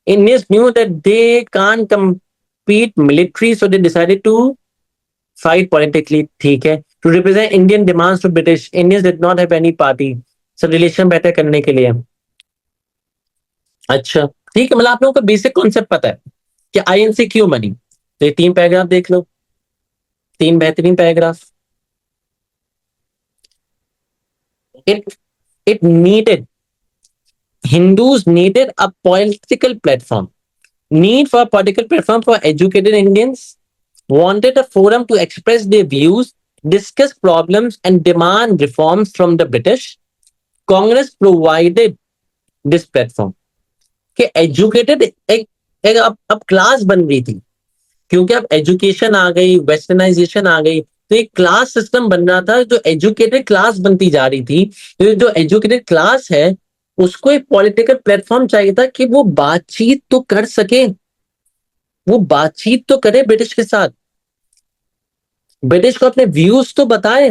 Indians knew that they can't compete military, so they decided to fight politically। ठीक है, to represent Indian demands to British, Indians did not have any party, सब रिलेशन बेटर करने के लिए। अच्छा, ठीक है, मतलब आप लोगों को बेसिक कॉन्सेप्ट पता है कि आईएनसी क्यों बनी। तो ये 3 पैराग्राफ देख लो, 3 बेहतरीन paragraph. It needed, Hindus needed a political platform, need for a political platform for educated Indians, wanted a forum to express their views, discuss problems, and demand reforms from the British. Congress provided this platform कि एजुकेटेड एक अब क्लास बन रही थी, क्योंकि अब एजुकेशन आ गई, वेस्टर्नाइजेशन आ गई, तो एक क्लास सिस्टम बन रहा था, जो एजुकेटेड क्लास बनती जा रही थी। तो जो एजुकेटेड क्लास है, उसको एक पॉलिटिकल प्लेटफॉर्म चाहिए था कि वो बातचीत तो कर सके, वो बातचीत तो करे ब्रिटिश के साथ। ब्रिटिश को अपने व्यूज तो बताए,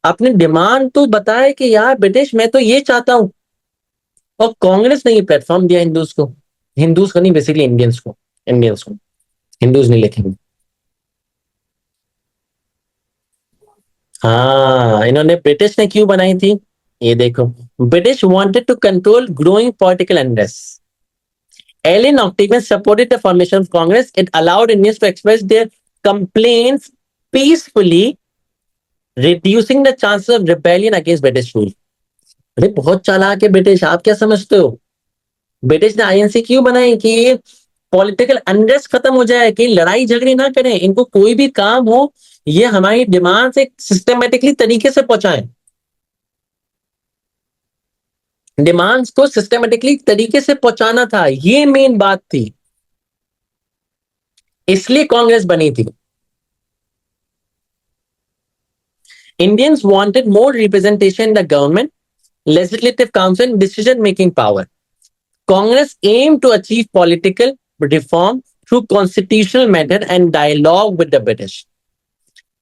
अपनी डिमांड तो बताए कि यार ब्रिटिश मैं तो ये चाहता हूं। और कांग्रेस ने ये प्लेटफॉर्म दिया हिंदूज को, हिंदूज को नहीं बेसिकली इंडियंस को हिंदूज नहीं लिखेंगे। हाँ, इन्होंने ब्रिटिश ने क्यों बनाई थी, ये देखो। British wanted to control growing political unrest. Alien Octavian supported the formation of Congress. It allowed Indians to express their complaints peacefully, reducing the chances of rebellion against British rule. अरे बहुत चालाक है ब्रिटिश, आप क्या समझते हो? ब्रिटिश ने आईएनसी क्यों बनाई कि ये पॉलिटिकल अनरेस्ट खत्म हो जाए, कि लड़ाई झगड़े ना करें, इनको कोई भी काम हो ये हमारी डिमांड से सिस्टमेटिकली तरीके से पहुंचाएं, डिमांड्स को सिस्टमेटिकली तरीके से पहुंचाना था, ये मेन बात थी, इसलिए कांग्रेस बनी थी। Indians wanted more representation in the government, legislative council, and decision making power. Congress aimed to achieve political reform through constitutional method and dialogue with the British.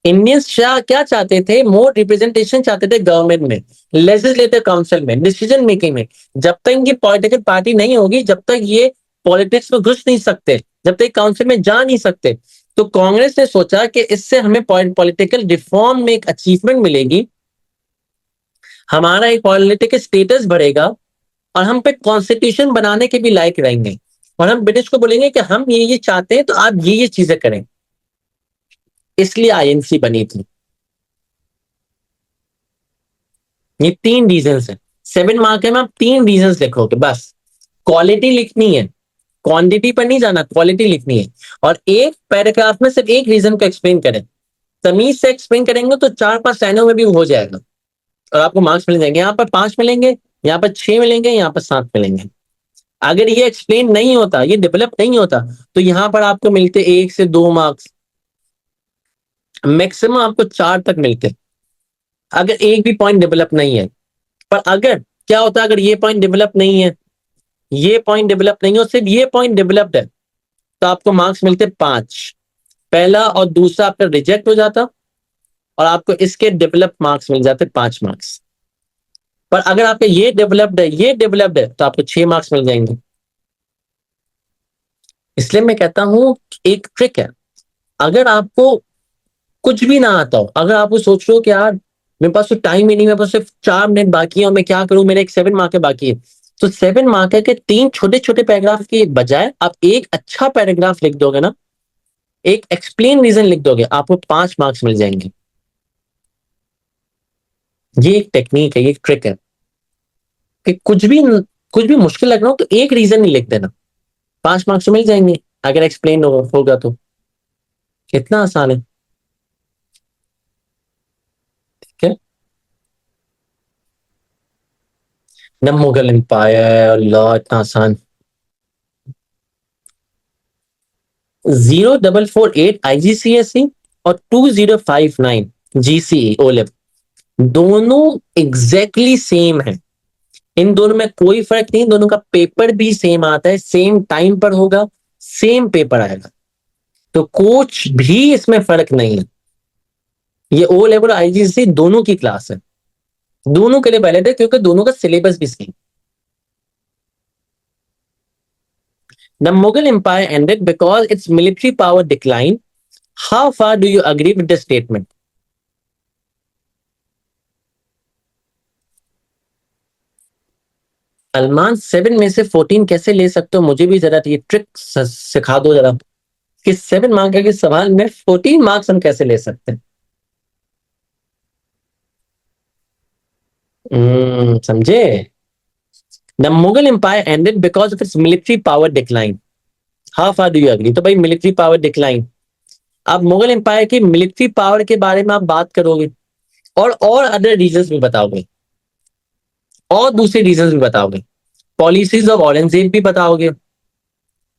Indians क्या चाहते थे, मोर रिप्रेजेंटेशन चाहते थे गवर्नमेंट में, लेजिस्लेटिव काउंसिल में, डिसीजन मेकिंग में। जब तक इनकी पॉलिटिकल पार्टी नहीं होगी, जब तक ये पॉलिटिक्स में घुस नहीं सकते, जब तक काउंसिल में जा नहीं सकते। तो कांग्रेस ने सोचा कि इससे हमें पॉलिटिकल रिफॉर्म में एक अचीवमेंट मिलेगी, हमारा एक पॉलिटिकल स्टेटस बढ़ेगा, और हम पे कॉन्स्टिट्यूशन बनाने के भी लायक रहेंगे, और हम ब्रिटिश को बोलेंगे कि हम ये चाहते हैं तो आप ये चीजें करें। इसलिए आईएनसी बनी थी। ये 3 रीजंस है। 7 मार्क है में आप 3 रीजंस लिखोगे बस। क्वालिटी लिखनी है, क्वांटिटी पर नहीं जाना, क्वालिटी लिखनी है। और एक पैराग्राफ में सिर्फ एक रीजन को एक्सप्लेन करें, तमीज से एक्सप्लेन करेंगे तो 4-5 लाइनों में भी हो जाएगा, और आपको मार्क्स मिल जाएंगे। यहाँ पर 5 मिलेंगे, यहाँ पर 6 मिलेंगे, यहाँ पर 7 मिलेंगे। अगर ये एक्सप्लेन नहीं होता, ये डेवलप नहीं होता, तो यहां पर आपको मिलते 1 से 2 मार्क्स, मैक्सिमम आपको 4 तक मिलते, अगर एक भी पॉइंट डेवलप नहीं है। पर अगर क्या होता है, अगर ये पॉइंट डेवलप नहीं है, ये पॉइंट डेवलप नहीं हो, सिर्फ ये पॉइंट डेवलप्ड है, तो आपको मार्क्स मिलते 5। पहला और दूसरा आपका रिजेक्ट हो जाता, और आपको इसके डेवलप मार्क्स मिल जाते 5 मार्क्स। पर अगर आपका ये डेवलप्ड है, ये डेवलप्ड है, तो आपको 6 मार्क्स मिल जाएंगे। इसलिए मैं कहता हूं एक ट्रिक है, अगर आपको कुछ भी ना आता हो, अगर आप वो सोच रहे हो कि यार मेरे पास तो टाइम ही नहीं, मेरे पास सिर्फ 4 मिनट बाकी है और मैं क्या करूं, मेरे एक 7 मार्क बाकी है, तो 7 मार्क के 3 छोटे छोटे पैराग्राफ के बजाय आप एक अच्छा पैराग्राफ लिख दोगे ना, एक एक्सप्लेन रीजन लिख दोगे, आपको 5 मार्क्स मिल जाएंगे। ये एक टेक्निक है, ये एक ट्रिक है कि कुछ भी मुश्किल लग रहा हो तो एक रीजन ही लिख देना, 5 मार्क्स तो मिल जाएंगे, अगर एक्सप्लेन होगा तो। कितना आसान है, ठीक है। न मुगल एम्पायर, अल्लाह इतना आसान। 0448 आईजीसीएसई और 2059 जीसीई ओ लेवल, दोनों एग्जैक्टली सेम है। इन दोनों में कोई फर्क नहीं, दोनों का पेपर भी सेम आता है, सेम टाइम पर होगा, सेम पेपर आएगा, तो कुछ भी इसमें फर्क नहीं है। ये ओ लेवल और आईजीसीएसई दोनों की क्लास है, दोनों के लिए वैलिड है, क्योंकि दोनों का सिलेबस भी same. The Mughal Empire ended because its military power declined. How far do you agree with the statement? Salman 7 में से 14 कैसे ले सकते हो, मुझे भी जरा ये ट्रिक सिखा दो जरा, कि 7 मार्क के सवाल में 14 मार्क्स हम कैसे ले सकते हैं। समझे? The Mughal empire ended because of its military power decline. How far do you agree? तो भाई मिलिट्री पावर डिक्लाइन, आप मुगल एम्पायर की मिलिट्री पावर के बारे में आप बात करोगे, और अदर रीजंस भी बताओगे, और दूसरे रीजंस भी बताओगे, पॉलिसीज ऑफ औरंगजेब भी बताओगे,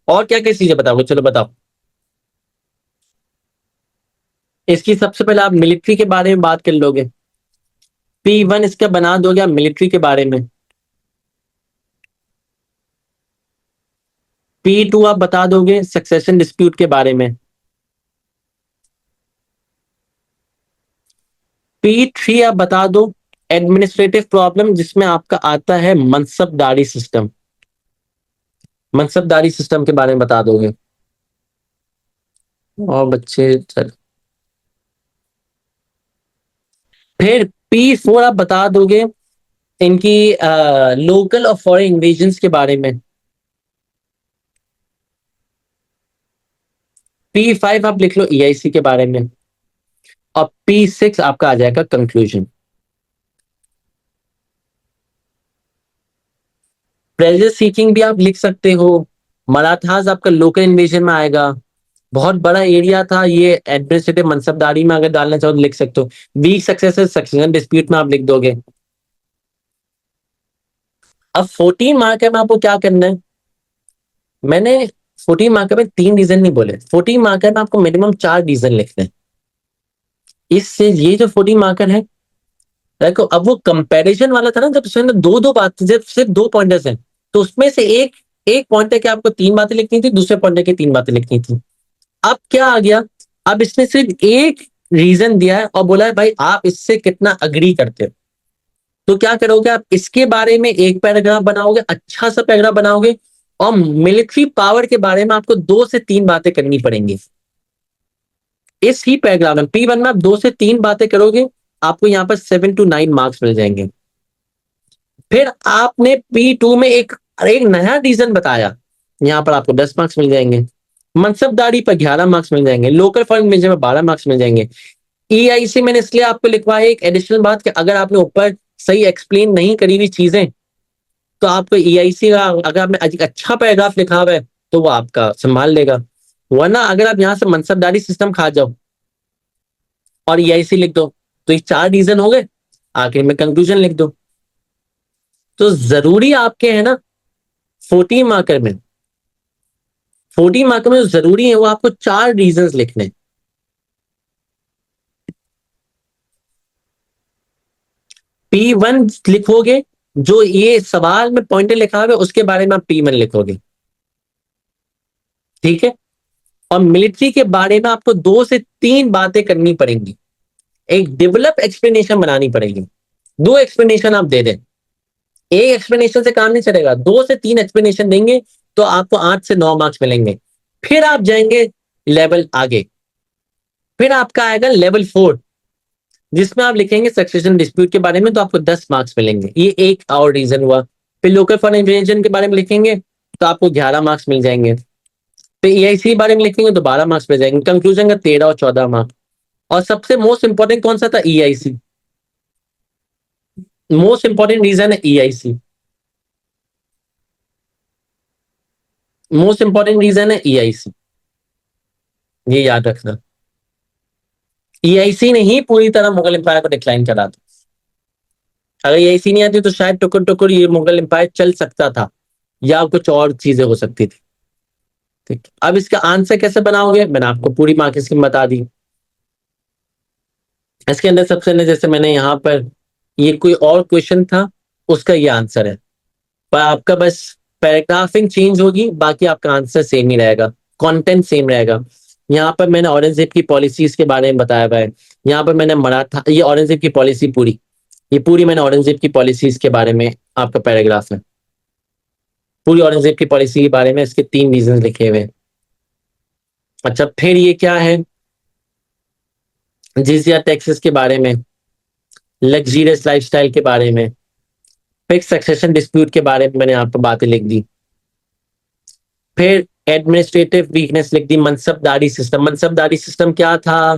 और क्या क्या चीजें बताओगे, चलो बताओ। इसकी सबसे पहले आप मिलिट्री के बारे में बात कर लोगे, P1 इसका बना दोगे आप मिलिट्री के बारे में, P2 आप बता दोगे सक्सेशन डिस्प्यूट के बारे में, P3 आप बता दो, एडमिनिस्ट्रेटिव प्रॉब्लम, जिसमें आपका आता है मनसबदारी सिस्टम। मनसबदारी सिस्टम के बारे में बता दोगे। और बच्चे चल, फिर P4 आप बता दोगे इनकी लोकल और फॉरेन इन्वेजन्स के बारे में। P5 आप लिख लो EIC के बारे में। और P6 आपका आ जाएगा कंक्लूजन। प्रेजर सीकिंग भी आप लिख सकते हो। मराठास आपका लोकल इन्वेजन में आएगा। बहुत बड़ा एरिया था ये, एडमिनिस्ट्रेटिव मनसबदारी में अगर डालना चाहो तो लिख सकते हो। वीक सक्सेसर सक्सेशन डिस्प्यूट में आप लिख दोगे। अब 14 मार्कर में आपको क्या करना है, मैंने 14 मार्कर में 3 रीजन नहीं बोले, 14 मार्कर में आपको मिनिमम 4 रीजन लिखने हैं। इससे ये जो 14 मार्कर है, देखो अब वो कंपैरिजन वाला था ना, जब उसमें दो दो बात, जब सिर्फ 2 पॉइंटर्स हैं, तो उसमें से एक एक पॉइंटर के आपको 3 बातें लिखनी थी, दूसरे पॉइंटर की 3 बातें लिखनी थी। अब क्या आ गया, अब इसने सिर्फ एक रीजन दिया है और बोला है भाई आप इससे कितना अग्री करते हो। तो क्या करोगे आप, इसके बारे में एक पैराग्राफ बनाओगे, अच्छा सा पैराग्राफ बनाओगे। और मिलिट्री पावर के बारे में आपको 2 से 3 बातें करनी पड़ेंगी इस ही पैराग्राफ में। P1 में आप 2 से 3 बातें करोगे, आपको यहाँ पर 7 to 9 मार्क्स मिल जाएंगे। फिर आपने P2 में एक एक नया रीजन बताया, यहाँ पर आपको 10 मार्क्स मिल जाएंगे। मनसबदारी पर 11 मार्क्स मिल जाएंगे। लोकल फंड में 12 मार्क्स मिल जाएंगे। EIC मैंने इसलिए आपको लिखवाया एक एडिशनल बात, कि अगर आपने ऊपर सही एक्सप्लेन नहीं करी हुई चीजें, तो आपको EIC का अगर आपने अच्छा पैराग्राफ लिखा हुआ है तो वो आपका संभाल लेगा। वरना अगर आप यहाँ से मनसबदारी सिस्टम खा जाओ और EIC लिख दो, तो ये 4 रीजन हो गए, आखिर में कंक्लूजन लिख दो। तो जरूरी आपके है ना 14 मार्कर में, 14 मार्कर में जो जरूरी है वो आपको 4 रीजन लिखने। P1 लिखोगे, जो ये सवाल में पॉइंटर लिखा हुआ है उसके बारे में आप P1 लिखोगे, ठीक है। और मिलिट्री के बारे में आपको 2 से 3 बातें करनी पड़ेंगी, एक डेवलप एक्सप्लेनेशन बनानी पड़ेगी। 2 एक्सप्लेनेशन आप दे दें, एक एक्सप्लेनेशन से काम नहीं चलेगा, 2 से 3 एक्सप्लेनेशन देंगे तो आपको 8 से 9 मार्क्स मिलेंगे। फिर आप जाएंगे लेवल आगे, फिर आपका आएगा लेवल 4, जिसमें आप लिखेंगे सक्सेशन डिस्प्यूट के बारे में, तो आपको 10 मार्क्स मिलेंगे। ये एक और रीजन हुआ। फिर लोकल फंड इन्वेजन के बारे में लिखेंगे तो आपको 11 मार्क्स मिल जाएंगे। फिर EIC के बारे में लिखेंगे तो 12 मार्क्स मिल जाएंगे। कंक्लूजन का 13 और 14 मार्क्स। और सबसे मोस्ट इंपॉर्टेंट कौन सा था, EIC। मोस्ट इंपॉर्टेंट रीजन है EIC, मोस्ट इंपॉर्टेंट रीजन है EIC, ये याद रखना। EIC ने ही पूरी तरह मुगल एम्पायर को डिक्लाइन करा था। अगर EIC नहीं आती तो शायद टुकुर टुकुर ये मुगल एम्पायर चल सकता था, या कुछ और चीजें हो सकती थी। ठीक, अब इसका आंसर कैसे बनाओगे, मैंने आपको पूरी मार्क स्कीम बता दी। इसके अंदर सबसे अंदर, जैसे मैंने यहाँ पर ये कोई और क्वेश्चन था, उसका ये आंसर है, पर आपका बस पैराग्राफिंग चेंज होगी, बाकी आपका आंसर सेम ही रहेगा, कंटेंट सेम रहेगा। यहाँ पर मैंने औरंगजेब की पॉलिसीज के बारे में बताया हुआ है। यहाँ पर मैंने मराठा, ये औरंगजेब की पॉलिसी पूरी, ये पूरी मैंने औरंगजेब की पॉलिसीज के बारे में आपका पैराग्राफ है। पूरी औरंगजेब की पॉलिसी के बारे में इसके 3 रीजन लिखे हुए हैं। अच्छा, फिर ये क्या है, जिजिया टैक्सेस के बारे में, लग्जरियस लाइफस्टाइल के बारे में, फिक्स सक्सेशन डिस्प्यूट के बारे में मैंने यहाँ पर बातें लिख दी। फिर एडमिनिस्ट्रेटिव वीकनेस लिख दी। मनसबदारी सिस्टम, मनसबदारी सिस्टम क्या था,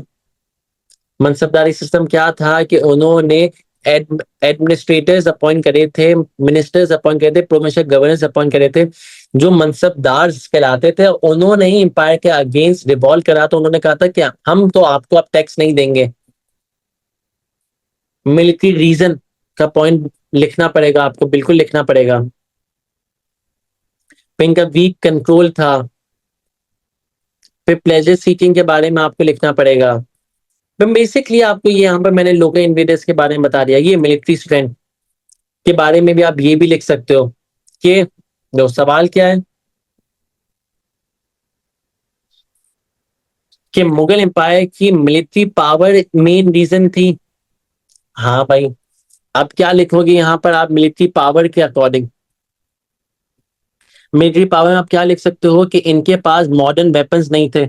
मनसबदारी सिस्टम क्या था कि उन्होंने एडमिनिस्ट्रेटर्स अपॉइंट करे थे, मिनिस्टर्स अपॉइंट करे थे, प्रोविंशियल गवर्नर्स अपॉइंट करे थे, जो मनसबदार कहलाते थे। उन्होंने ही एम्पायर के अगेंस्ट रिवॉल्व करा, तो उन्होंने कहा था कि हम तो आपको अब टैक्स नहीं देंगे। मिलिट्री रीजन का पॉइंट लिखना पड़ेगा आपको, बिल्कुल लिखना पड़ेगा। फिर इनका वीक कंट्रोल था। फिर प्लेजर सीकिंग के बारे में आपको लिखना पड़ेगा। फिर बेसिकली आपको ये यहाँ पर मैंने लोकल इन्वेडर्स के बारे में बता दिया। ये मिलिट्री स्ट्रेंथ के बारे में भी आप ये भी लिख सकते हो कि जो सवाल क्या है कि मुगल एम्पायर की मिलिट्री पावर मेन रीजन थी, हाँ भाई, अब क्या लिखोगे यहाँ पर आप मिलिट्री पावर के अकॉर्डिंग? मिलिट्री पावर में आप क्या लिख सकते हो कि इनके पास मॉडर्न वेपन्स नहीं थे,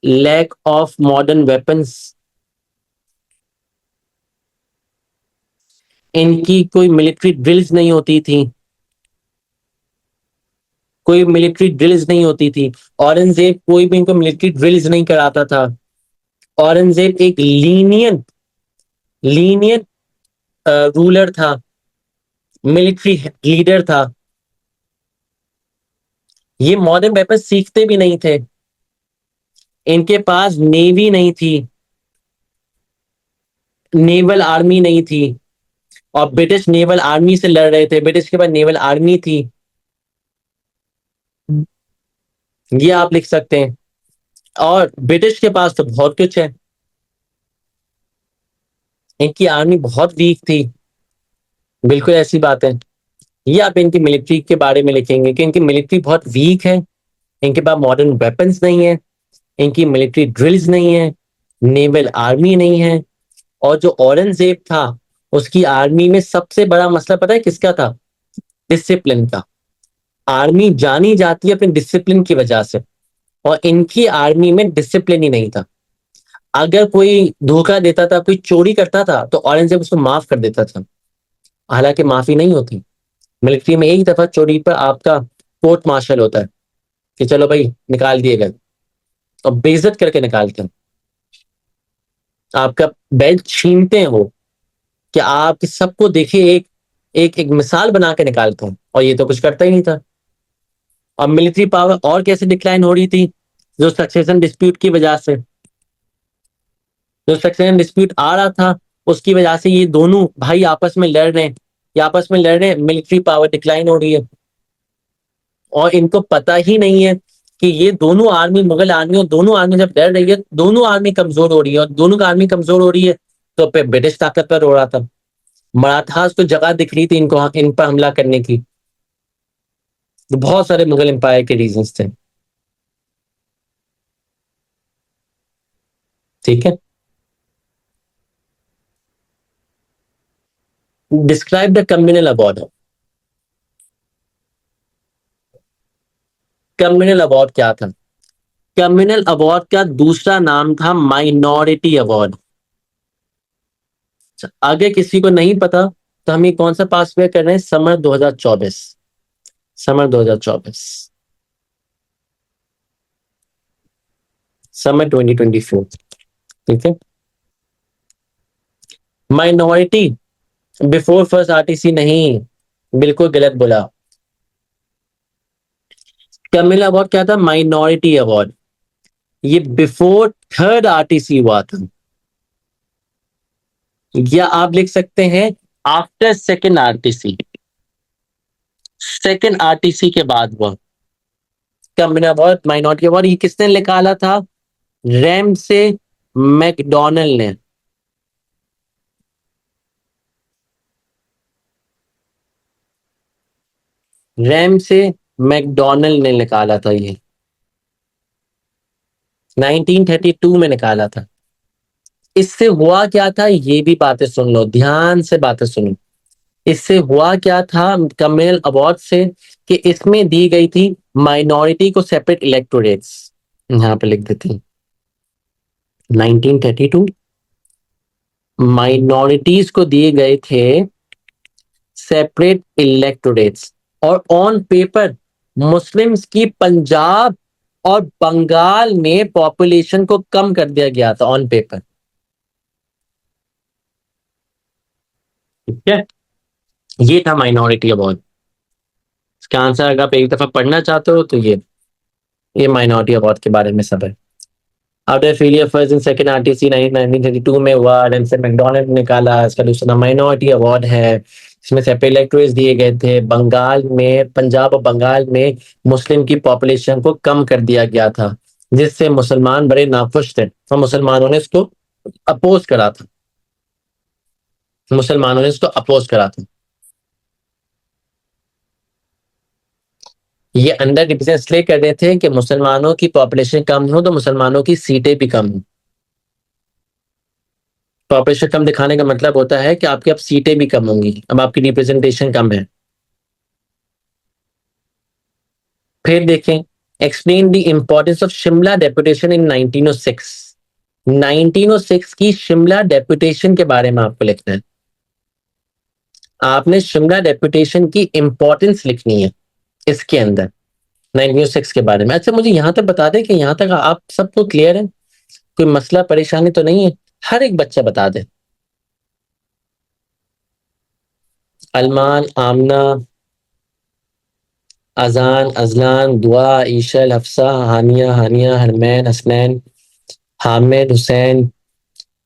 लैक ऑफ मॉडर्न वेपन्स। इनकी कोई मिलिट्री ड्रिल्स नहीं होती थी, कोई मिलिट्री ड्रिल्स नहीं होती थी। औरंगजेब कोई भी इनको मिलिट्री ड्रिल्स नहीं कराता था। औरंगजेब एक लीनियंट लीनियंट रूलर था, मिलिट्री लीडर था। ये मॉडर्न वेपन सीखते भी नहीं थे, इनके पास नेवी नहीं थी, नेवल आर्मी नहीं थी। और ब्रिटिश नेवल आर्मी से लड़ रहे थे, ब्रिटिश के पास नेवल आर्मी थी। ये आप लिख सकते हैं। और ब्रिटिश के पास तो बहुत कुछ है, इनकी आर्मी बहुत वीक थी। बिल्कुल ऐसी बात है। ये आप इनकी मिलिट्री के बारे में लिखेंगे कि इनकी मिलिट्री बहुत वीक है, इनके पास मॉडर्न वेपन्स नहीं है, इनकी मिलिट्री ड्रिल्स नहीं है, नेवल आर्मी नहीं है। और जो औरंगजेब था, उसकी आर्मी में सबसे बड़ा मसला पता है किसका था? डिसिप्लिन का। आर्मी जानी जाती है अपने डिसिप्लिन की वजह से, और इनकी आर्मी में डिसिप्लिन ही नहीं था। अगर कोई धोखा देता था, कोई चोरी करता था, तो औरंगजेब उसको माफ कर देता था। हालांकि माफी नहीं होती, मिलिट्री में एक दफा चोरी पर आपका कोर्ट मार्शल होता है कि चलो भाई निकाल दिए गए, और बेइज्जत करके निकालते हैं, आपका बेल्ट छीनते हैं वो, कि आप सबको देखे, एक एक एक मिसाल बना के निकालते हैं। और ये तो कुछ करता ही नहीं था। और मिलिट्री पावर और कैसे डिक्लाइन हो रही थी? जो सक्सेशन डिस्प्यूट की वजह से, जो सक्सेशन डिस्प्यूट आ रहा था, उसकी वजह से ये दोनों भाई आपस में लड़ रहे हैं, ये आपस में लड़ रहे हैं, मिलिट्री पावर डिक्लाइन हो रही है। और इनको पता ही नहीं है कि ये दोनों आर्मी, मुगल आर्मी और दोनों आर्मी जब लड़ रही है, दोनों आर्मी कमजोर हो रही है, और दोनों का आर्मी कमजोर हो रही है, तो पे ब्रिटिश ताकतवर हो रहा था। मराठास को जगह दिख रही थी इनको इन पर हमला करने की। तो बहुत सारे मुगल एम्पायर के रीजंस थे। ठीक है। Describe the communal award. Communal award क्या था? कम्युनल अवार्ड का दूसरा नाम था माइनॉरिटी अवार्ड। आगे किसी को नहीं पता, तो हम ये कौन सा पास कर रहे हैं? समर 2024। समर 2024। समर 2024। ठीक है। माइनॉरिटी बिफोर फर्स्ट आरटीसी नहीं, बिल्कुल गलत बोला। कम्युनल अवार्ड क्या था? Minority award. ये बिफोर थर्ड आरटीसी हुआ था, या आप लिख सकते हैं after second RTC. Second RTC के बाद हुआ कम्युनल अवार्ड, माइनॉरिटी अवार्ड। ये किसने निकाला था? रैम से मैकडोनल्ड ने। रैम से मैकडोनल्ड ने निकाला था ये, 1932 में निकाला था। इससे हुआ क्या था, ये भी बातें सुन लो, ध्यान से बातें सुनो। इससे हुआ क्या था कम्युनल अवार्ड से, कि इसमें दी गई थी माइनॉरिटी को सेपरेट इलेक्टोरेट्स। यहां पे लिख देते हैं 1932, माइनॉरिटीज को दिए गए थे सेपरेट इलेक्टोरेट्स। और ऑन पेपर मुस्लिम्स की पंजाब और बंगाल में पॉपुलेशन को कम कर दिया गया था ऑन पेपर। ठीक है। ये था माइनॉरिटी अवार्ड। इसका आंसर अगर आप एक दफा पढ़ना चाहते हो तो ये माइनॉरिटी अवार्ड के बारे में सब है। After failure first and second RTC 1932 में हुआ, से मैकडोनल्ड निकाला, इसका दूसरा नाम माइनॉरिटी अवार्ड है। इसमें सेपरेट इलेक्टोरेट्स दिए गए थे। बंगाल में, पंजाब और बंगाल में मुस्लिम की पॉपुलेशन को कम कर दिया गया था, जिससे मुसलमान बड़े नाखुश थे, और मुसलमानों ने इसको अपोज करा था। मुसलमानों ने इसको अपोज करा था। ये अंडर रिप्रेजेंट इसलिए कर रहे थे कि मुसलमानों की पॉपुलेशन कम हो तो मुसलमानों की सीटें भी कम हो। पॉपुलेशन कम दिखाने का मतलब होता है कि आपकी अब सीटें भी कम होंगी, अब आपकी रिप्रेजेंटेशन कम है। फिर देखें, explain the importance of Shimla deputation in 1906। 1906 की शिमला डेपुटेशन के बारे में आपको लिखना है। आपने शिमला डेपुटेशन की इंपॉर्टेंस लिखनी है इसके अंदर 1906 के बारे में। अच्छा, मुझे यहां तक बता दें कि यहां तक आप सबको क्लियर है, कोई मसला परेशानी तो नहीं है? हर एक बच्चा बता दे। अलमान, आमना, अजान, अजलान, दुआ, ईशल, हफ्सा, हानिया, हानिया, हरमैन, हसनैन, हामिद, हुसैन,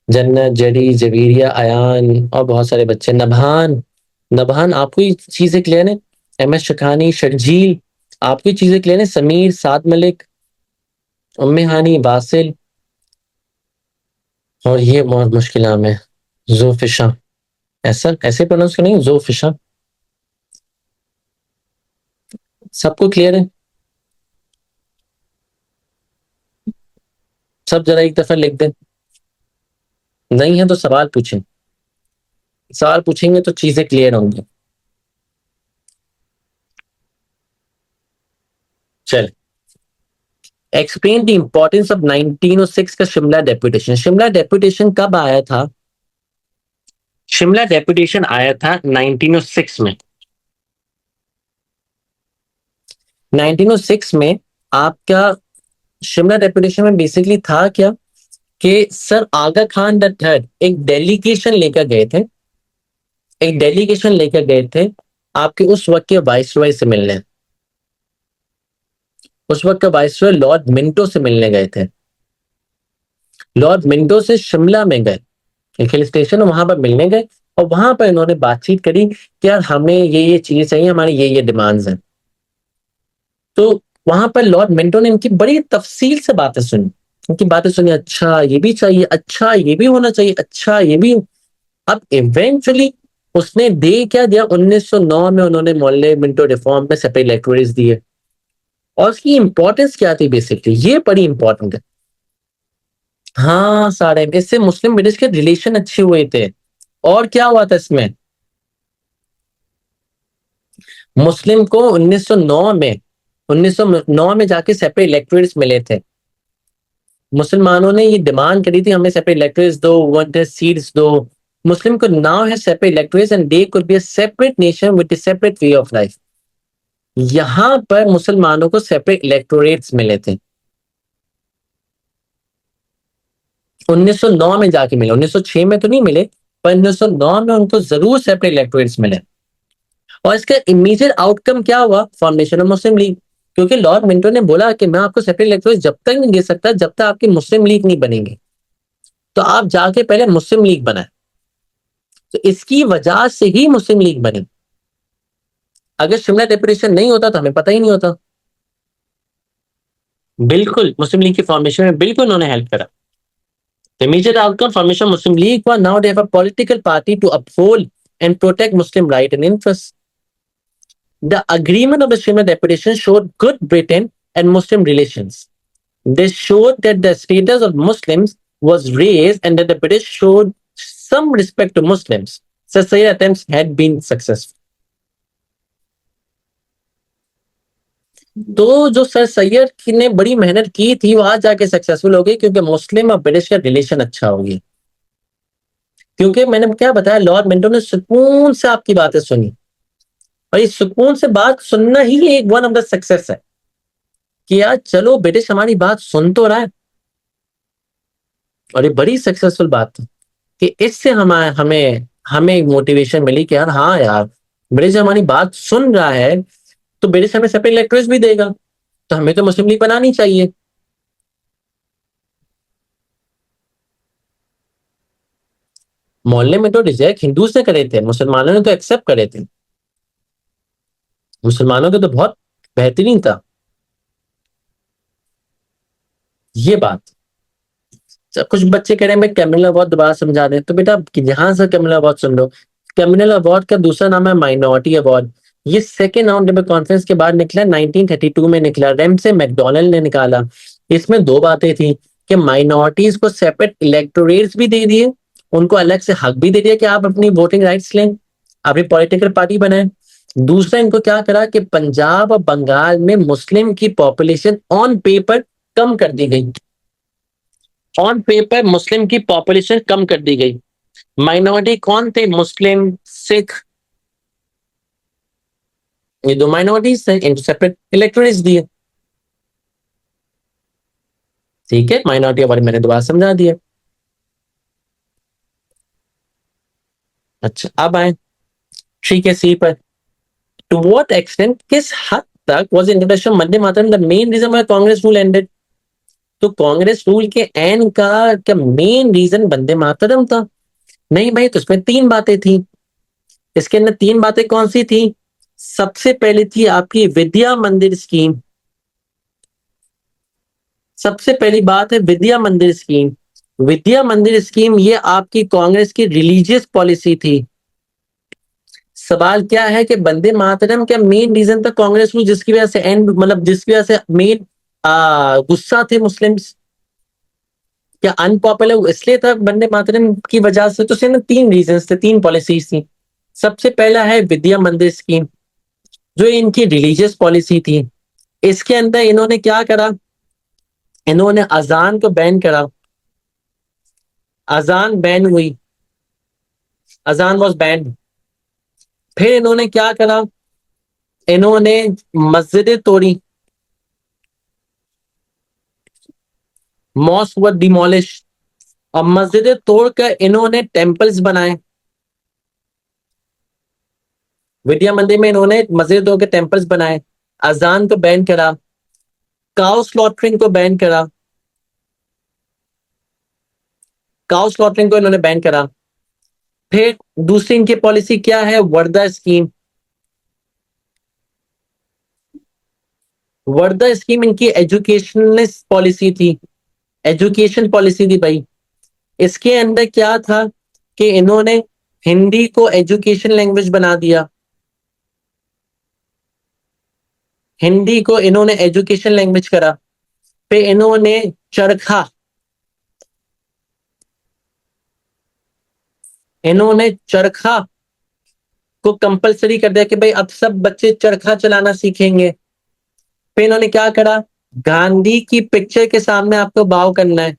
जन्नत, जड़ी, जवीरिया, अयान और बहुत सारे बच्चे। नबहान, नबहान आपको ये चीजें क्लियर है? एम एस शखानी, शर्जील आपको ये चीजें क्लियर है? समीर, साद मलिक, उम्मे हानी, बासिल, और ये बहुत मुश्किल नाम है, जोफिशा। ऐसा ऐसे प्रोनाउंस करेंगे, जोफिशा। सबको क्लियर है? सब जरा एक दफा लिख दें। नहीं है तो सवाल पूछें, सवाल पूछेंगे तो चीजें क्लियर होंगी। चल, एक्सप्लेन द इंपॉर्टेंस ऑफ 1906 का शिमला डेपुटेशन। शिमला डेपुटेशन कब आया था? शिमला डेपुटेशन आया था 1906 में। 1906 में आपका शिमला डेपुटेशन में बेसिकली था क्या कि sir Aga Khan the third एक डेलीगेशन लेकर गए थे, एक डेलीगेशन लेकर गए थे आपके उस वक्त के वाइसरॉय से मिलने। उस वक्त का वाइसरॉय लॉर्ड मिंटो से मिलने गए थे। लॉर्ड मिंटो से शिमला में गए, एक हिल स्टेशन है वहां पर मिलने गए, और वहां पर इन्होंने बातचीत करी कि यार हमें ये चीजें चाहिए, हमारी ये डिमांड्स हैं। तो वहां पर लॉर्ड मिंटो ने इनकी बड़ी तफसील से बातें सुनी, उनकी बातें सुनी, अच्छा ये भी चाहिए, अच्छा ये भी होना चाहिए, अच्छा ये भी। अब इवेंचुअली उसने दे क्या दिया, 1909 में उन्होंने मोहल्ले मिंटो रिफॉर्म में सेपरेट इलेक्टोरेट्स दिए। और उसकी इंपॉर्टेंस क्या थी बेसिकली, ये बड़ी इंपॉर्टेंट है। हाँ सारे, इससे मुस्लिम ब्रिटिश के रिलेशन अच्छे हुए थे। और क्या हुआ था इसमें, मुस्लिम को 1909 में 1909 में जाके सेपरेट इलेक्टोरेट्स मिले थे। मुसलमानों ने ये डिमांड करी थी हमें सेपरेट इलेक्टोरेट्स दो, वन सीट्स दो। मुस्लिम को नाउ है separate electorates and they could be a separate nation with a separate way of life. यहां पर मुसलमानों को सेपरेट इलेक्टोरेट्स मिले थे 1909 में जाके मिले, 1906 में तो नहीं मिले, पर 1909 में उनको जरूर सेपरेट इलेक्टोरेट्स मिले। और इसका इमीडिएट आउटकम क्या हुआ, फॉर्मेशन ऑफ मुस्लिम लीग। क्योंकि लॉर्ड मिंटो ने बोला कि मैं आपको सेपरेट इलेक्टोरेट्स जब तक नहीं दे सकता जब तक आपकी मुस्लिम लीग नहीं बनेगी, तो आप जाके पहले मुस्लिम लीग बनाए। तो इसकी वजह से ही मुस्लिम लीग बनी। अगर शिमला डेपुटेशन नहीं होता तो हमें पता ही नहीं होता। बिल्कुल मुस्लिम लीग की फॉर्मेशन में बिल्कुल उन्होंने हेल्प करा। The immediate outcome formation Muslim League was now they have a political party to uphold and protect Muslim rights and interests. The agreement of the Shimla Deputation showed good Britain and Muslim relations. They showed that the status of Muslims was raised and that the British showed some respect to Muslims. Such attempts had been successful. तो जो सर सैयद ने बड़ी मेहनत की थी वो आज जाके सक्सेसफुल हो गई, क्योंकि मुस्लिम और ब्रिटिश का रिलेशन अच्छा हो गया। क्योंकि मैंने क्या बताया, लॉर्ड मिंटो ने सुकून से आपकी बातें सुनी, और इस सुकून से बात सुनना ही एक वन ऑफ द सक्सेस है कि यार चलो ब्रिटिश हमारी बात सुन तो रहा है। और ये बड़ी सक्सेसफुल बात थी कि इससे हमें हमें हमें मोटिवेशन मिली कि यार हाँ यार, ब्रिटिश हमारी बात सुन रहा है तो ब्रिटिश हमें सेपरेट इलेक्टोरेट्स भी देगा, तो हमें तो मुस्लिम लीग बनानी चाहिए। मोहल्ले में तो रिजेक्ट हिंदू से करे थे, मुसलमानों ने तो एक्सेप्ट करे थे। मुसलमानों के तो बहुत बेहतरीन था ये बात। कुछ बच्चे कह रहे हैं मैं कैमिनल अवार्ड दोबारा समझा दें, तो बेटा यहां से कैमिनल अवार्ड सुन लो। कैमिनल अवार्ड का दूसरा नाम है माइनॉरिटी अवार्ड। ये सेकेंड राउंड टेबल कॉन्फ्रेंस के बाद निकला, 1932 में निकला, रेम से मैकडोनल्ड ने निकाला। इसमें दो बातें थी कि माइनॉरिटीज को सेपरेट इलेक्टोरेट्स भी दे दिए उनको अलग से हक भी दे दिया कि आप अपनी वोटिंग राइट्स लें, अपनी पॉलिटिकल पार्टी बनाएं। दूसरा इनको क्या करा कि पंजाब और बंगाल में मुस्लिम की पॉपुलेशन ऑन पेपर कम कर दी गई। ऑन पेपर मुस्लिम की पॉपुलेशन कम कर दी गई। माइनॉरिटी कौन थे? मुस्लिम, सिख, ये दो माइनॉरिटीज थे, इनको सेपरेट इलेक्टोरेट्स दिए। ठीक है, माइनॉरिटी के बारे में मैंने दोबारा समझा दिया। अच्छा, अब आए ठीक है सी पर। टू व्हाट एक्सटेंट, किस हद तक was introduction Vande Mataram the main reason why Congress rule ended? तो कांग्रेस रूल के एंड का क्या मेन रीजन वंदे मातरम था? नहीं भाई, तो उसमें तीन बातें थी। इसके अंदर तीन बातें कौन सी थी? सबसे पहले थी आपकी विद्या मंदिर स्कीम। सबसे पहली बात है विद्या मंदिर स्कीम। विद्या मंदिर स्कीम ये आपकी कांग्रेस की रिलीजियस पॉलिसी थी। सवाल क्या है कि वंदे मातरम क्या मेन रीजन था कांग्रेस को जिसकी वजह से एंड, मतलब जिसकी वजह से मेन गुस्सा थे मुस्लिम्स? क्या अनपॉपुलर इसलिए था वंदे मातरम की वजह से? तो सिर्फ तीन रीजन थे, तीन पॉलिसीज थी। सबसे पहला है विद्या मंदिर स्कीम, जो इनकी रिलीजियस पॉलिसी थी। इसके अंदर इन्होंने क्या करा? इन्होंने अजान को बैन करा। अजान बैन हुई, अजान वॉज बैंड। फिर इन्होंने क्या करा? इन्होंने मस्जिदें तोड़ी, मॉस्क वर डिमोलिश। और मस्जिदें तोड़कर इन्होंने टेम्पल्स बनाए। विद्या मंदिर में इन्होंने मस्जिद तोड़ के टेम्पल्स बनाए। अजान को बैन करा, काउ स्लॉटरिंग को बैन करा। काउ स्लॉटरिंग को इन्होंने बैन करा। फिर दूसरी इनकी पॉलिसी क्या है? वर्दा स्कीम। वर्दा स्कीम इनकी एजुकेशनलिस्ट पॉलिसी थी, एजुकेशन पॉलिसी थी भाई। इसके अंदर क्या था कि इन्होंने हिंदी को एजुकेशन लैंग्वेज बना दिया। हिंदी को इन्होंने एजुकेशन लैंग्वेज करा। फिर इन्होंने चरखा, इन्होंने चरखा को कंपलसरी कर दिया कि भाई अब सब बच्चे चरखा चलाना सीखेंगे। फिर इन्होंने क्या करा? गांधी की पिक्चर के सामने आपको बाव करना है।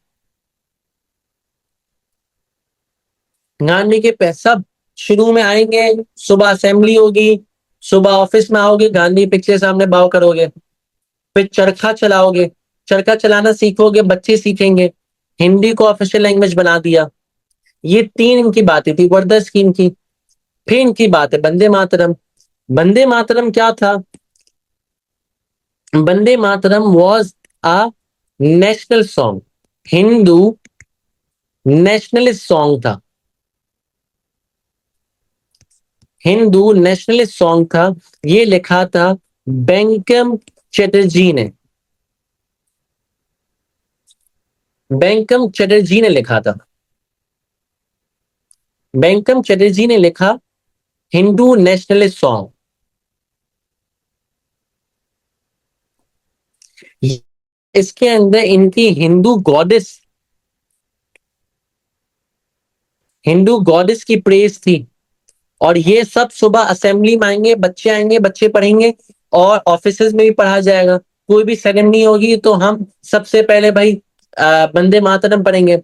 गांधी के सब शुरू में आएंगे, सुबह असेंबली होगी, सुबह ऑफिस में आओगे, गांधी पिक्चर के सामने बाव करोगे। फिर चरखा चलाओगे, चरखा चलाना सीखोगे, बच्चे सीखेंगे। हिंदी को ऑफिशियल लैंग्वेज बना दिया। ये तीन इनकी बातें थी वर्धा स्कीम की। फिर इनकी बात है वंदे मातरम। वंदे मातरम क्या था? Vande Mataram was a national song, Hindu nationalist song था। हिंदू नेशनलिस्ट सॉन्ग था। ये लिखा था बैंकम चटर्जी ने। बैंकम चटर्जी ने लिखा था। बैंकम चटर्जी ने लिखा हिंदू नेशनलिस्ट सॉन्ग। इसके अंदर इनकी हिंदू गॉडेस की प्रेज थी। और ये सब सुबह असेंबली में आएंगे, बच्चे आएंगे, बच्चे पढ़ेंगे, और ऑफिसेज में भी पढ़ा जाएगा। कोई भी सेरेमनी होगी तो हम सबसे पहले भाई वंदे मातरम पढ़ेंगे।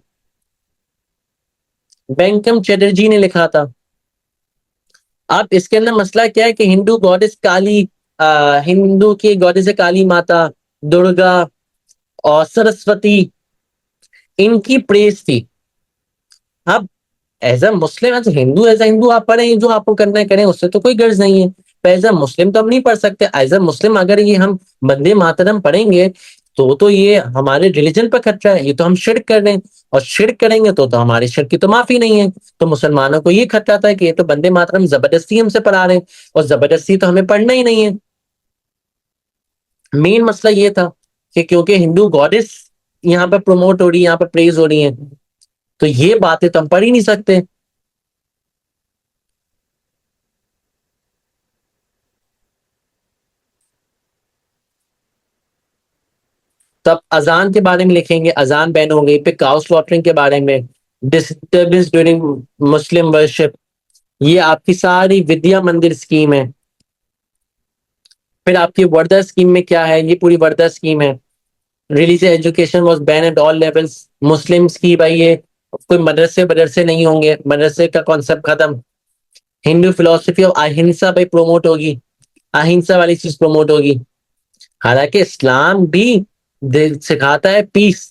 बैंकम चटर्जी ने लिखा था। अब इसके अंदर मसला क्या है कि हिंदू गॉडेस काली, हिंदू की गॉडेस है काली माता, दुर्गा और सरस्वती, इनकी प्रेज थी। अब एज अ हिंदू आप पढ़ें, जो आपको करना है करें, उससे तो कोई गर्ज नहीं है। पर एज अ मुस्लिम तो हम नहीं पढ़ सकते। एज अ मुस्लिम अगर ये हम वंदे मातरम पढ़ेंगे तो ये हमारे रिलीजन पर खतरा है, ये तो हम शिर्क कर रहे हैं। और शिर्क करेंगे तो हमारे शिर्क की तो माफी नहीं है। तो मुसलमानों को ये खतरा था कि ये तो वंदे मातरम जबरदस्ती हमसे पढ़ा रहे हैं, और जबरदस्ती तो हमें पढ़ना ही नहीं है। मेन मसला ये था कि क्योंकि हिंदू गॉडेस यहाँ पे प्रमोट हो रही है, यहाँ पे प्रेज हो रही है, तो ये बातें तो हम पढ़ ही नहीं सकते। तब अजान के बारे में लिखेंगे, अजान बैन हो गई। फिर काउ स्लॉटरिंग के बारे में, डिस्टर्बेंस ड्यूरिंग मुस्लिम वर्शिप, ये आपकी सारी विद्या मंदिर स्कीम है। फिर आपकी वर्दा स्कीम में क्या है, ये पूरी वर्दा स्कीम है। Religious education was ban at all levels, Muslims की भाई ये कोई मदरसे मदरसे नहीं होंगे, मदरसे का कॉन्सेप्ट खत्म। हिंदू फिलोसफी ऑफ अहिंसा भाई प्रमोट होगी, अहिंसा वाली चीज प्रमोट होगी। हालांकि इस्लाम भी सिखाता है पीस,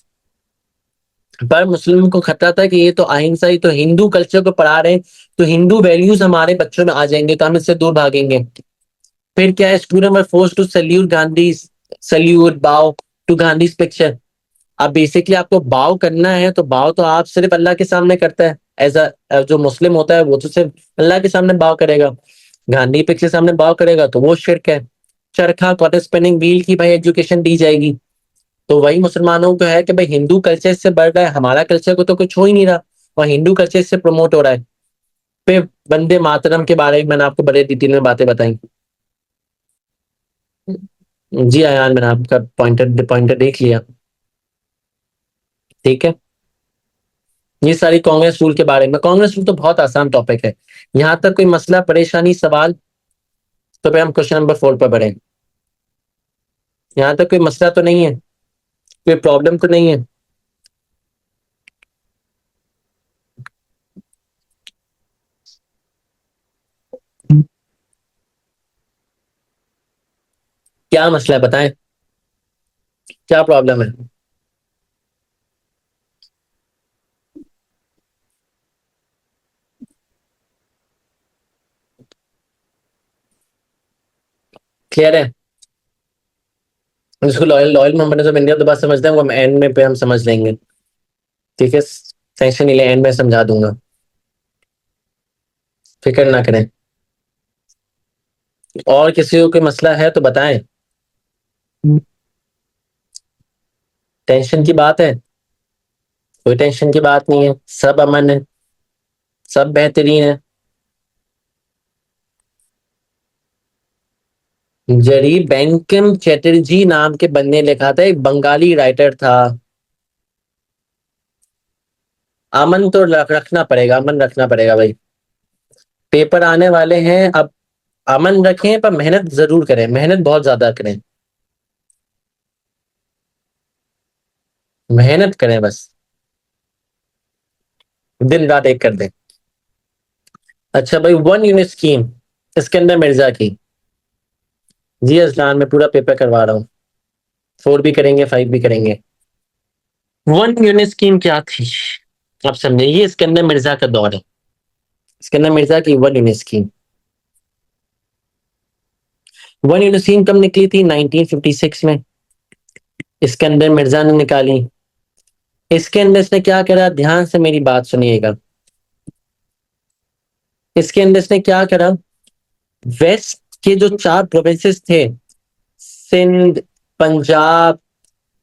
पर मुस्लिम को खतरा था कि ये तो अहिंसा, ही तो हिंदू कल्चर को पढ़ा रहे हैं, तो हिंदू वैल्यूज हमारे बच्चों में आ जाएंगे तो हम इससे दूर भागेंगे। फिर क्या है, student were force to salute Gandhi, salute bow to Gandhi picture. अब बेसिकली आपको बाव करना है तो बाव तो आप सिर्फ अल्लाह के सामने करता है, एज अ जो मुस्लिम होता है वो तो सिर्फ अल्लाह के सामने बाव करेगा। गांधी पिक के सामने बाव करेगा तो वो शिर्क है। चरखा कॉटन स्पिनिंग व्हील की भाई एजुकेशन दी जाएगी। तो वही मुसलमानों को है कि भाई हिंदू कल्चर इससे बढ़ रहा है, हमारा कल्चर को तो कुछ हो ही नहीं रहा, और हिंदू कल्चर इससे प्रमोट हो रहा है। फिर वंदे मातरम के बारे में मैंने आपको बड़े डिटेल में बातें बताई। जी आयान, मैंने आपका पॉइंटर पॉइंटर देख लिया। ठीक है, ये सारी कांग्रेस रूल के बारे में। कांग्रेस रूल तो बहुत आसान टॉपिक है, यहाँ तक कोई मसला परेशानी सवाल तो फिर हम क्वेश्चन नंबर 4 पर बढ़े। यहाँ तक कोई मसला तो नहीं है, कोई प्रॉब्लम तो नहीं है। क्या मसला है बताएं, क्या प्रॉब्लम है। क्लियर है, उसको लॉयल लॉयल मोहम्मद जब इंडिया तो बात समझते हैं, वो एंड में पे हम समझ लेंगे। ठीक है, टेंशन नहीं ले, एंड में समझा दूंगा, फिक्र ना करें। और किसी को कोई मसला है तो बताएं। टेंशन की बात है, कोई टेंशन की बात नहीं है, सब अमन है, सब बेहतरीन है। जरी बैंकिम चैटर्जी नाम के बंदे ने लिखा था, एक बंगाली राइटर था। अमन तो रखना पड़ेगा, अमन रखना पड़ेगा भाई, पेपर आने वाले हैं अब। अमन रखें पर मेहनत जरूर करें, मेहनत बहुत ज्यादा करें, मेहनत करें बस, दिन रात एक कर दें। अच्छा भाई, 1 यूनिट स्कीम, इसके अंदर मिर्जा की। जी असलान, मैं पूरा पेपर करवा रहा हूँ, 4 भी करेंगे 5 भी करेंगे। 1 यूनिट स्कीम क्या थी, आप समझे, ये इसके अंदर मिर्जा का दौर है, इसके अंदर मिर्जा की 1 यूनिट स्कीम। 1 यूनिट स्कीम कब निकली थी, 1956 में, इसके अंदर मिर्जा ने निकाली। इसके अंदर इसने क्या करा, ध्यान से मेरी बात सुनिएगा। इसके अंदर इसने क्या करा, वेस्ट के जो 4 प्रोविंसेस थे, सिंध, पंजाब,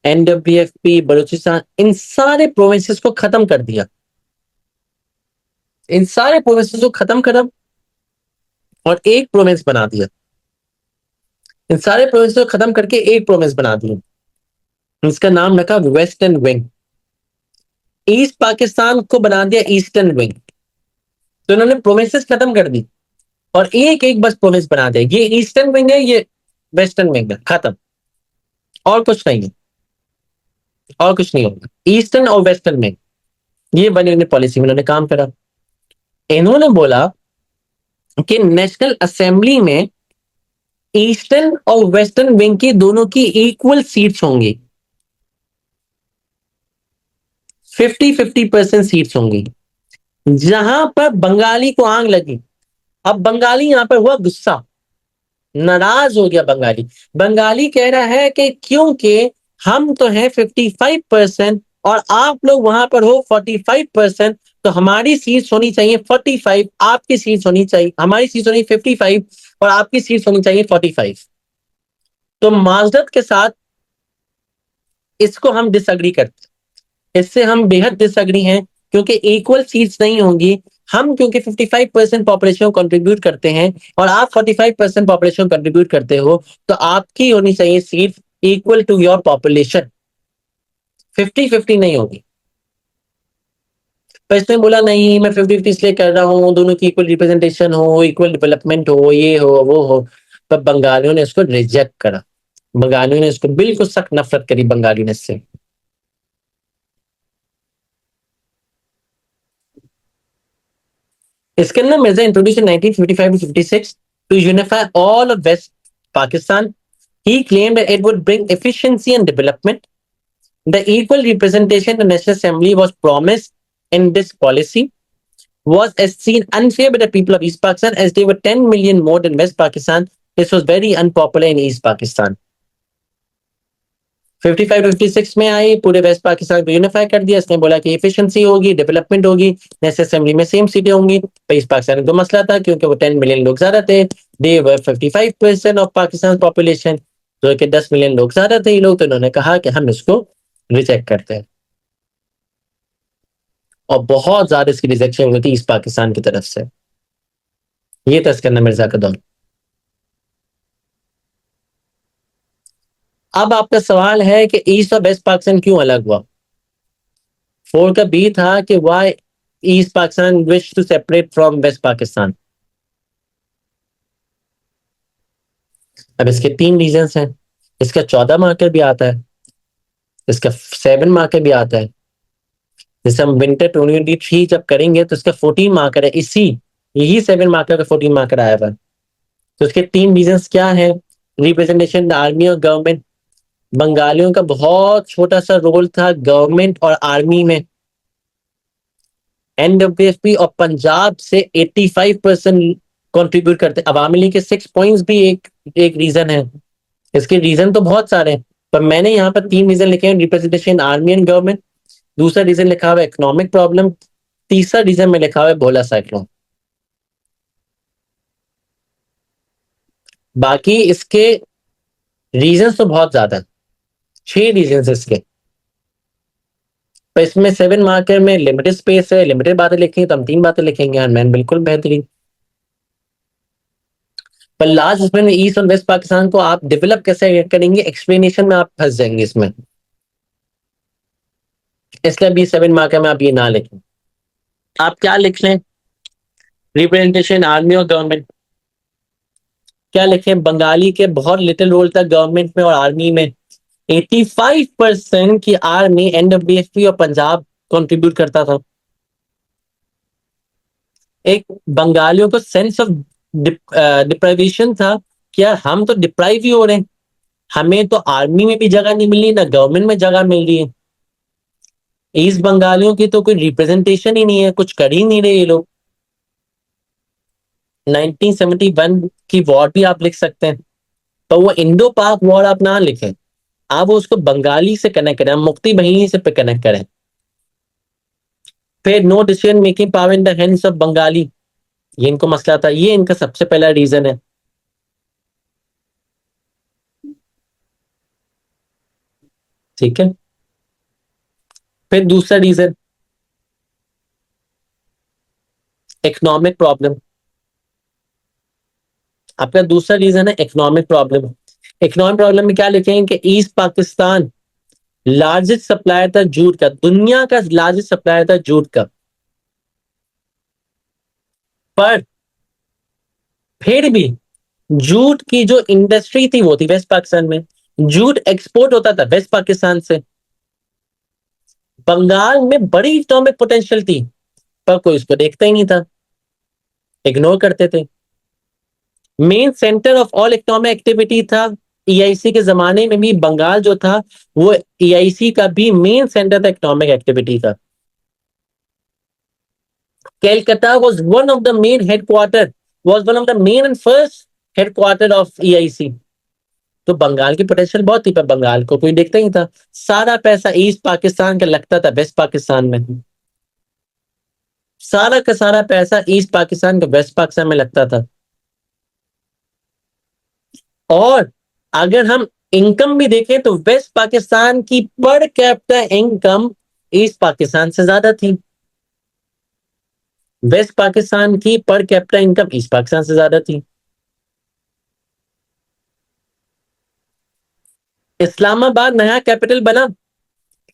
एनडब्ल्यूएफपी, बलूचिस्तान, इन सारे प्रोविंसेस को खत्म कर दिया, इन सारे प्रोविंसेस को खत्म करा और एक प्रोविंस बना दिया। इन सारे प्रोविंस को खत्म करके एक प्रोविंस बना दिया, इसका नाम रखा वेस्टर्न विंग। ईस्ट पाकिस्तान को बना दिया ईस्टर्न विंग। तो इन्होंने प्रोविंसेस खत्म कर दी और एक एक बस प्रोविंस बना दिया, ये ईस्टर्न विंग है, ये वेस्टर्न विंग है, खत्म, और कुछ नहीं है, और कुछ नहीं होगा, ईस्टर्न और वेस्टर्न विंग। ये बनी उन्हें पॉलिसी में इन्होंने काम करा। इन्होंने बोला कि नेशनल असेंबली में ईस्टर्न और वेस्टर्न विंग की दोनों की इक्वल सीट्स होंगी, 50-50% सीट्स होंगी। जहां पर बंगाली को आग लगी, अब बंगाली यहां पर हुआ गुस्सा, नाराज हो गया बंगाली। बंगाली कह रहा है कि क्योंकि हम तो हैं 55% और आप लोग वहां पर हो 45%, तो हमारी सीट होनी चाहिए 45, आपकी सीट होनी चाहिए, हमारी सीट होनी 55 और आपकी सीट होनी चाहिए 45। तो माजरत के साथ इसको हम डिसएग्री करते हैं, इससे हम बेहद डिसएग्री हैं, क्योंकि इक्वल सीट्स नहीं होंगी। हम क्योंकि 55% पॉपुलेशन कंट्रीब्यूट करते हैं और आप 45% पॉपुलेशन कंट्रीब्यूट करते हो, तो आपकी होनी चाहिए seat equal to your population, 50-50 नहीं होगी। पर इसने बोला नहीं, मैं 50-50 इसलिए कर रहा हूँ, दोनों की इक्वल रिप्रेजेंटेशन हो, इक्वल डेवलपमेंट हो, ये हो वो हो। पर बंगालियों ने इसको रिजेक्ट करा। बंगालियों ने इसको बिल्कुल सख्त नफरत करी बंगाली ने इससे। इसके अंदर Mirza introduce in 1955 to 56 to unify all of West Pakistan. He claimed that it would bring efficiency and development. The equal representation in the National Assembly was promised in this policy was as seen unfair by the people of East Pakistan as they were 10 million more than West Pakistan. This was very unpopular in East Pakistan. 55-56 में आई, पूरे वेस्ट पाकिस्तान को यूनिफाई कर दिया। इसने बोला कि एफिशिएंसी होगी, डेवलपमेंट होगी, नेशनल असेंबली में सेम सीटें होंगी। पर ईस्ट पाकिस्तान में तो मसला था क्योंकि वो 10 मिलियन लोग ज्यादा थे। दे वर 55% ऑफ पाकिस्तान पॉपुलेशन, तो कि 10 मिलियन लोग ज्यादा थे ये लोग, तो इन्होंने कहा कि हम इसको रिजेक्ट करते हैं। और बहुत ज्यादा इसकी रिजेक्शन हुई थी ईस्ट पाकिस्तान की तरफ से। ये था सिकंदर मिर्जा का दौर। अब आपका सवाल है कि ईस्ट और वेस्ट पाकिस्तान क्यों अलग हुआ। फोर का बी था कि why East Pakistan wish to separate from West Pakistan. अब इसके तीन रीजंस हैं। इसका 14 मार्कर भी आता है, इसका 7 मार्कर भी आता है। जैसे हम विंटर 2023 जब करेंगे तो इसका 14 मार्कर है, इसी यही 7 मार्कर का 14 मार्कर आया हुआ। तो इसके तीन रीजंस क्या है। रिप्रेजेंटेशन आर्मी और गवर्नमेंट। बंगालियों का बहुत छोटा सा रोल था गवर्नमेंट और आर्मी में। एनडब्ल्यूएफपी और पंजाब से 85% कंट्रीब्यूट करते। अवामी लीग के 6 पॉइंट्स भी एक रीजन है। इसके रीजन तो बहुत सारे हैं, पर मैंने यहाँ पर तीन रीजन लिखे हैं। रिप्रेजेंटेशन आर्मी एंड गवर्नमेंट, दूसरा रीजन लिखा हुआ है इकोनॉमिक प्रॉब्लम, तीसरा रीजन में लिखा हुआ है भोला साइक्लोन। बाकी इसके रीजन तो बहुत ज्यादा, 6 रीजन इसके। पर इसमें 7 मार्कर में लिमिटेड स्पेस है, लिमिटेड बातें लिखेंगे तो हम 3 बातें लिखेंगे। हाँ मैन बिल्कुल बेहतरीन। पर लास्ट इसमें ईस्ट और वेस्ट पाकिस्तान को आप डेवलप कैसे करेंगे, एक्सप्लेनेशन में आप फंस जाएंगे इसमें। इसलिए अभी 7 मार्कर में आप ये ना लिखें। आप क्या लिख लें, रिप्रेजेंटेशन आर्मी और गवर्नमेंट। क्या लिखें, बंगाली के बहुत लिटिल रोल था गवर्नमेंट में और आर्मी में। 85% की आर्मी एनडब्ल्यूएफपी और पंजाब कंट्रीब्यूट करता था। एक बंगालियों को सेंस ऑफ डिप्राइवेशन था कि यार हम तो डिप्राइव ही हो रहे हैं, हमें तो आर्मी में भी जगह नहीं मिल रही, ना गवर्नमेंट में जगह मिल रही है। ईस्ट बंगालियों की तो कोई रिप्रेजेंटेशन ही नहीं है, कुछ कर ही नहीं रहे ये लोग। 1971 की वॉर भी आप लिख सकते हैं, पर वो इंडो पाक वॉर आप ना लिखें। आप उसको बंगाली से कनेक्ट करें, मुक्ति बहिनी से पे कनेक्ट करें। फिर no decision making power in the hands of Bengali, ये इनको मसला था, ये इनका सबसे पहला रीजन है। ठीक है। फिर दूसरा रीजन इकोनॉमिक प्रॉब्लम। आपका दूसरा रीजन है इकोनॉमिक प्रॉब्लम। इकोनॉमिक प्रॉब्लम में क्या लिखेंगे कि ईस्ट पाकिस्तान लार्जेस्ट सप्लायर था जूट का, दुनिया का लार्जेस्ट सप्लायर था जूट का। पर फिर भी जूट की जो इंडस्ट्री थी वो थी वेस्ट पाकिस्तान में। जूट एक्सपोर्ट होता था वेस्ट पाकिस्तान से। बंगाल में बड़ी इकोनॉमिक पोटेंशियल थी, पर कोई उसको देखता ही नहीं था, इग्नोर करते थे। Main centre of all economic activity था। ईआईसी के जमाने में भी बंगाल जो था वो ईआईसी का भी मेन सेंटर था इकोनॉमिक एक्टिविटी का। Calcutta was one of the main headquarter, was one of the main and first headquarter of EIC. तो बंगाल की पोटेंशियल बहुत थी, पर बंगाल को कोई देखता ही था। सारा पैसा ईस्ट पाकिस्तान का लगता था वेस्ट पाकिस्तान में, सारा का सारा पैसा ईस्ट पाकिस्तान का वेस्ट पाकिस्तान में लगता था। और अगर हम इनकम भी देखें तो वेस्ट पाकिस्तान की per capita income east Pakistan से ज्यादा थी। वेस्ट पाकिस्तान की per capita income east Pakistan से ज्यादा थी। इस्लामाबाद नया कैपिटल बना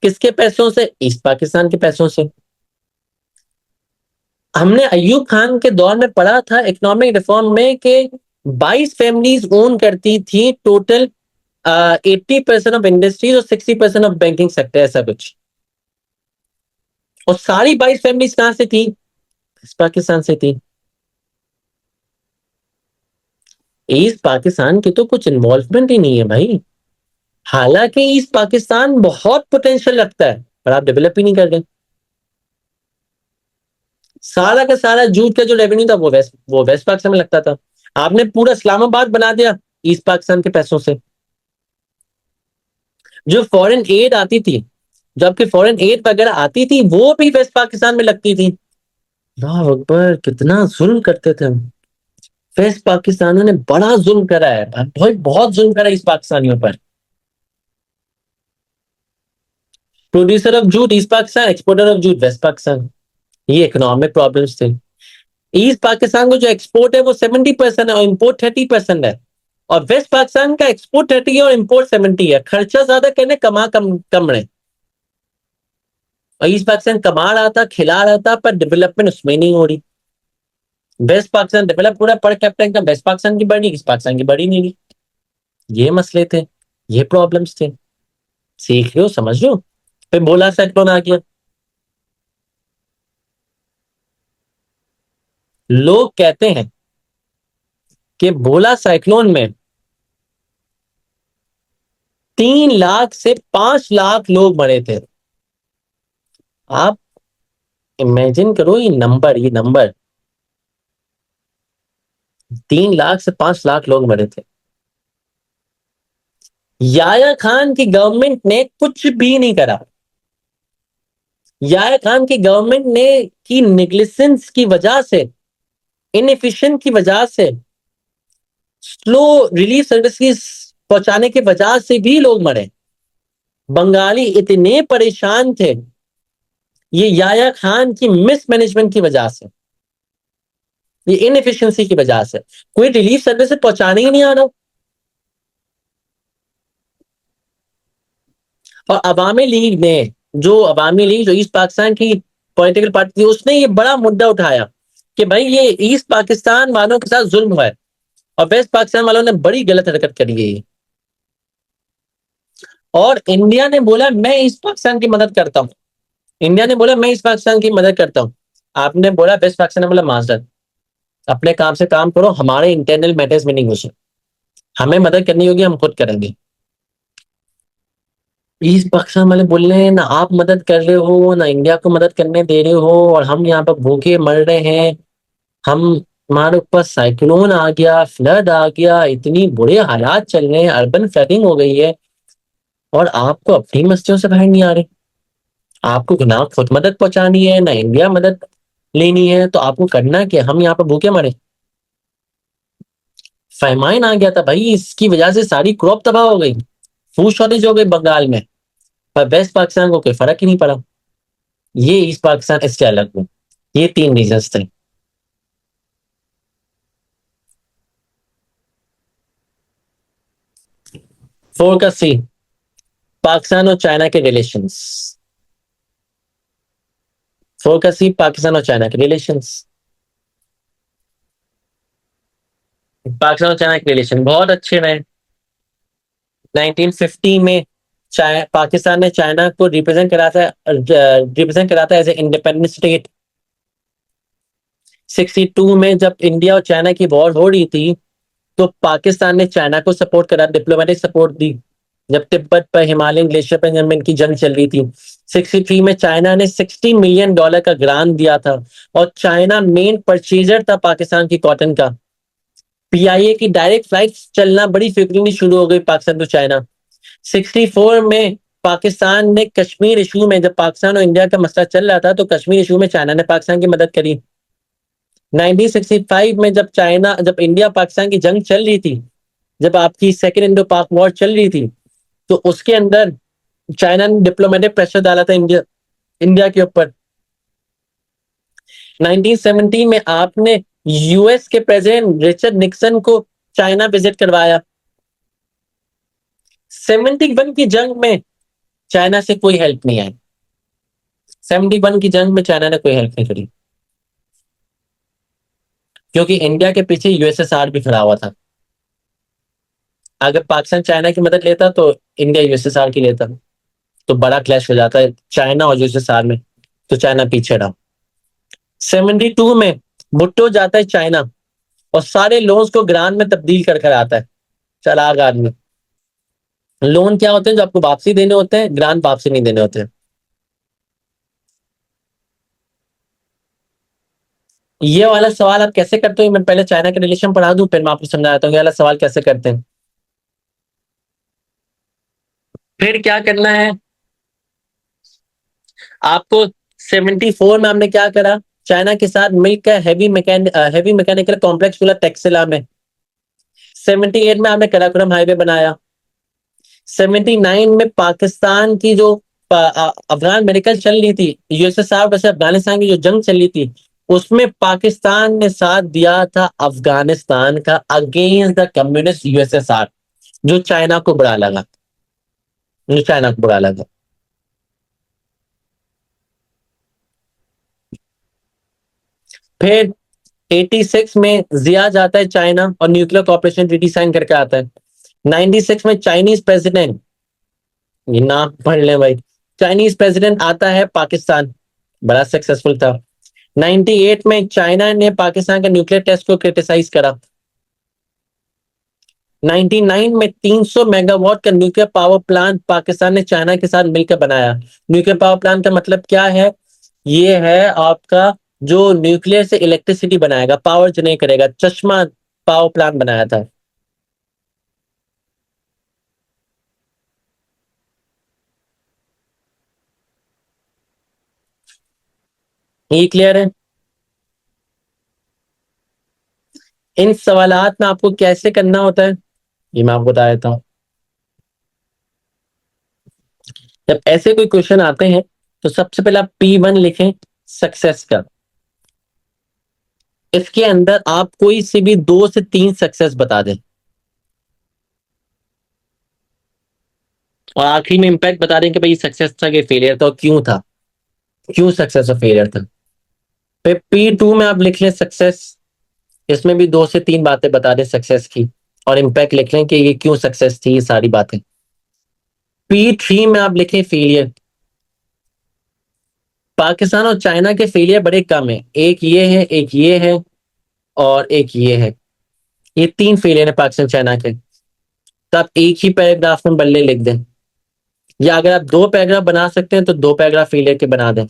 किसके पैसों से, ईस्ट पाकिस्तान के पैसों से। हमने अयूब खान के दौर में पढ़ा था इकोनॉमिक रिफॉर्म में कि 22 फैमिलीज ओन करती थी टोटल 80% ऑफ इंडस्ट्रीज और 60% ऑफ बैंकिंग सेक्टर, ऐसा कुछ। और सारी 22 फैमिलीज कहां से थी? पाकिस्तान से थी। ईस्ट पाकिस्तान की तो कुछ इन्वॉल्वमेंट ही नहीं है भाई। हालांकि ईस्ट पाकिस्तान बहुत पोटेंशियल लगता है, पर आप डेवलप ही नहीं कर रहे। सारा का सारा जूट का जो रेवेन्यू था वो वेस्ट पाकिस्तान में लगता था। आपने पूरा इस्लामाबाद बना दिया ईस्ट पाकिस्तान के पैसों से। जो फॉरेन एड आती थी, जो आपकी फॉरेन एड वगैरह आती थी, वो भी वेस्ट पाकिस्तान में लगती थी। अल्लाह अकबर, कितना जुल्म करते थे हम। वेस्ट पाकिस्तानियों ने बड़ा जुल्म करा है भाई, बहुत जुल्म करा है इस पाकिस्तानियों पर। Producer of jute East Pakistan, exporter of jute West Pakistan. ये इकोनॉमिक प्रॉब्लम्स थे। ईस्ट पाकिस्तान को जो एक्सपोर्ट है वो 70% है और इम्पोर्ट 30% है। और वेस्ट पाकिस्तान का एक्सपोर्ट 30 है और इम्पोर्ट 70 है। खर्चा ज्यादा करने, कमा कम कम रहे। और ईस्ट पाकिस्तान कमा रहा था, खिला रहा था, पर डेवलपमेंट उसमें नहीं हो रही। वेस्ट पाकिस्तान डेवलप हो रहा है, per capita income waste Pakistan की बढ़ी, ईस्ट पाकिस्तान की बढ़ी नहीं रही। ये मसले थे, ये प्रॉब्लम्स थे। सीख रहे हो, समझ रहे हो? फिर बोला साइक्लोन आ गया। लोग कहते हैं कि बोला साइक्लोन में 3 लाख से 5 लाख लोग मरे थे। आप इमेजिन करो, ये नंबर 3 लाख से 5 लाख लोग मरे थे। याया खान की गवर्नमेंट ने कुछ भी नहीं करा। याया खान की गवर्नमेंट ने की निग्लिजेंस की वजह से, इनएफिशिएंट की वजह से, स्लो रिलीफ सर्विसेज पहुंचाने की वजह से भी लोग मरे। बंगाली इतने परेशान थे ये याया खान की मिसमैनेजमेंट की वजह से, ये इनएफिशिएंसी की वजह से। कोई रिलीफ सर्विस पहुंचाने ही नहीं आ रहा। और अवामी लीग ने, जो अवामी लीग, जो ईस्ट पाकिस्तान की पॉलिटिकल पार्टी थी, उसने ये बड़ा मुद्दा उठाया कि भाई ये ईस्ट पाकिस्तान वालों के साथ जुल्म हुआ है और वेस्ट पाकिस्तान वालों ने बड़ी गलत हरकत करी है। और इंडिया ने बोला मैं ईस्ट पाकिस्तान की मदद करता हूं। इंडिया ने बोला मैं ईस्ट पाकिस्तान की मदद करता हूं। आपने बोला, वेस्ट पाकिस्तान ने बोला माजरत, अपने काम से काम करो, हमारे इंटरनल मैटर्स में नहीं घुसो। हमें मदद करनी होगी, हम खुद करेंगे। ईस्ट पाकिस्तान वाले बोल रहे हैं ना आप मदद कर रहे हो ना इंडिया को मदद करने दे रहे हो, और हम यहाँ पर भूखे मर रहे हैं। हम हमारे ऊपर साइक्लोन आ गया, फ्लड आ गया, इतनी बुरे हालात चल रहे हैं, अर्बन फ्लडिंग हो गई है, और आपको अपनी मस्तियों से बाहर नहीं आ रहे। आपको ना खुद मदद पहुंचानी है ना इंडिया मदद लेनी है, तो आपको करना क्या? हम यहाँ पर भूखे मरे। फैमाइन आ गया था भाई, इसकी वजह से सारी क्रॉप तबाह हो गई, फूड शॉर्टेज हो गई बंगाल में। पर वेस्ट पाकिस्तान को कोई फर्क ही नहीं पड़ा। ये ईस्ट पाकिस्तान इससे अलग हुआ। ये 3 रीजंस थे। फोर का सी, पाकिस्तान और चाइना के रिलेशंस। फोर का सी, पाकिस्तान और चाइना के रिलेशंस। पाकिस्तान और चाइना के रिलेशन बहुत अच्छे रहे। 1950 में पाकिस्तान ने चाइना को रिप्रेजेंट करा था एज ए इंडिपेंडेंट स्टेट। 62 में जब इंडिया और चाइना की वॉर हो रही थी, तो पाकिस्तान ने चाइना को सपोर्ट करा, डिप्लोमेटिक सपोर्ट दी। जब तिब्बत पर, हिमालयन ग्लेशियर पर जब इनकी जंग चल रही थी, 63 में चाइना ने $60 मिलियन का ग्रांट दिया था। और चाइना मेन परचेजर था पाकिस्तान की कॉटन का। पीआईए की डायरेक्ट फ्लाइट चलना बड़ी फ्रिक्वेंटली शुरू हो गई पाकिस्तान टू चाइना। 64 में पाकिस्तान ने कश्मीर इशू में, जब पाकिस्तान और इंडिया का मसला चल रहा था, तो कश्मीर इशू में चाइना ने पाकिस्तान की मदद करी। 1965 में जब इंडिया पाकिस्तान की जंग चल रही थी, जब आपकी सेकेंड इंडो पाक वॉर चल रही थी, तो उसके अंदर चाइना ने डिप्लोमेटिक प्रेशर डाला था इंडिया इंडिया के ऊपर। 1970 में आपने यूएस के प्रेसिडेंट रिचर्ड निक्सन को चाइना विजिट करवाया। 71 की जंग में चाइना से कोई हेल्प नहीं आई। 71 की जंग में चाइना ने कोई हेल्प नहीं करी। क्योंकि इंडिया के पीछे यूएसएसआर भी खड़ा हुआ था। अगर पाकिस्तान चाइना की मदद लेता तो इंडिया यूएसएसआर की लेता, तो बड़ा क्लैश हो जाता है चाइना और यूएसएसआर में। तो चाइना पीछे रहा। 72 में भुट्टो जाता है चाइना और सारे लोन्स को ग्रांट में तब्दील कर कर आता है। चालाक आदमी। लोन क्या होते हैं? जो आपको वापसी देने होते हैं, ग्रांट वापसी नहीं देने होते हैं। ये वाला सवाल आप कैसे करते हो? मैं पहले चाइना के रिलेशन पढ़ा दूं, फिर मैं आपको समझाता हूँ ये वाला सवाल कैसे करते हैं। फिर क्या करना है आपको? 74 में हमने क्या करा? चाइना के साथ मिलकर हैवी मैकेनिकल कॉम्प्लेक्स खुला टेक्सिला में। 78 में हमने कराकोरम हाईवे बनाया। 79 में पाकिस्तान की जो अफगान मेडिकल चल रही थी, यूएसएसआर वैसे अफगानिस्तान की जो जंग चल रही थी, उसमें पाकिस्तान ने साथ दिया था अफगानिस्तान का अगेंस्ट द कम्युनिस्ट यूएसएसआर, जो चाइना को बुरा लगा। जो चाइना को बुरा लगा। फिर 86 में जिया जाता है चाइना और न्यूक्लियर कॉपरेशन ट्रीटी साइन करके आता है। 96 में चाइनीज प्रेसिडेंट, ये नाम पढ़ ले भाई, चाइनीज प्रेसिडेंट आता है पाकिस्तान, बड़ा सक्सेसफुल था। 98 में चाइना ने पाकिस्तान के न्यूक्लियर टेस्ट को क्रिटिसाइज करा। 99 में 300 मेगावाट का न्यूक्लियर पावर प्लांट पाकिस्तान ने चाइना के साथ मिलकर बनाया। न्यूक्लियर पावर प्लांट का मतलब क्या है? ये है आपका जो न्यूक्लियर से इलेक्ट्रिसिटी बनाएगा, पावर जनरेट करेगा, चश्मा पावर प्लांट बनाया था। ये क्लियर है? इन सवालात में आपको कैसे करना होता है, ये मैं आपको बता देता हूँ। जब ऐसे कोई क्वेश्चन आते हैं तो सबसे पहले आप P1 लिखें, सक्सेस का। इसके अंदर आप कोई से भी 2 से 3 सक्सेस बता दें और आखिरी में इंपैक्ट बता दें कि भाई सक्सेस था कि फेलियर था और क्यों था, क्यों सक्सेस और फेलियर था। फिर P2 में आप लिख लें सक्सेस, इसमें भी 2 से 3 बातें बता दें सक्सेस की और इम्पैक्ट लिख लें कि ये क्यों सक्सेस थी, ये सारी बातें। P3 में आप लिखें फेलियर। पाकिस्तान और चाइना के फेलियर बड़े कम है, एक ये है, एक ये है और एक ये है। ये 3 फेलियर है पाकिस्तान चाइना के। तो आप एक ही पैराग्राफ में बल्ले लिख दें, या अगर आप 2 पैराग्राफ बना सकते हैं तो 2 पैराग्राफ फेलियर के बना दें।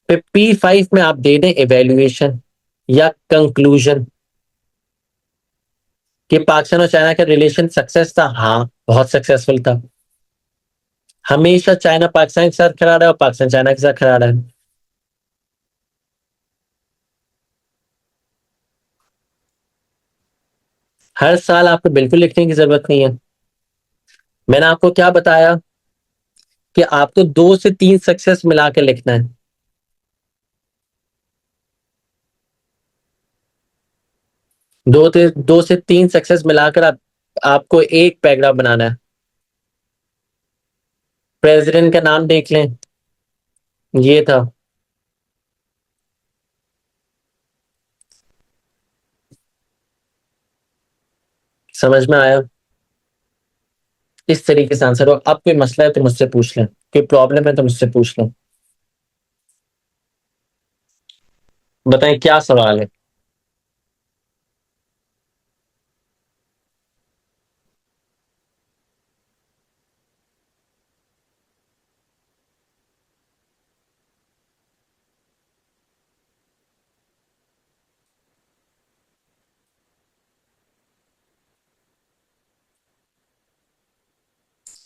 फिर P5 में आप दे दें इवेल्युएशन या कंक्लूजन कि पाकिस्तान और चाइना का रिलेशन सक्सेस था, हाँ बहुत सक्सेसफुल था। हमेशा चाइना पाकिस्तान के साथ खड़ा रहा और पाकिस्तान चाइना के साथ खड़ा रहा। हर साल आपको बिल्कुल लिखने की जरूरत नहीं है। मैंने आपको क्या बताया कि आपको 2 से 3 सक्सेस मिला के लिखना है। 2 से 3 सक्सेस मिलाकर आपको एक पैराग्राफ बनाना है। प्रेसिडेंट का नाम देख लें, ये था। समझ में आया? इस तरीके से आंसर हो। अब कोई मसला है तो मुझसे पूछ लें, कोई प्रॉब्लम है तो मुझसे पूछ लें। बताएं क्या सवाल है।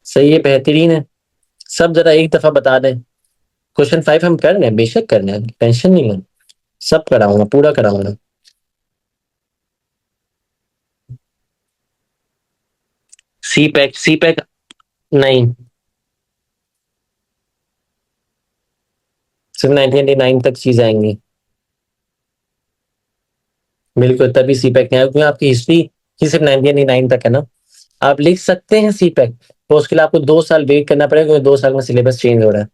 सही है, बेहतरीन है। सब जरा एक दफा बता दें। क्वेश्चन 5 हम कर रहे हैं, बेशक कर रहे हैं, टेंशन नहीं है। सब कराऊंगा, पूरा कराऊंगा। सी पैक नहीं, सिर्फ 1999 तक चीज आएंगी। बिल्कुल, तभी सी पैक नहीं आएगा क्योंकि आपकी हिस्ट्री ही सिर्फ 1999 तक है ना। आप लिख सकते हैं सी पैक, तो उसके लिए आपको 2 साल वेट करना पड़ेगा क्योंकि 2 साल में सिलेबस चेंज हो रहा है।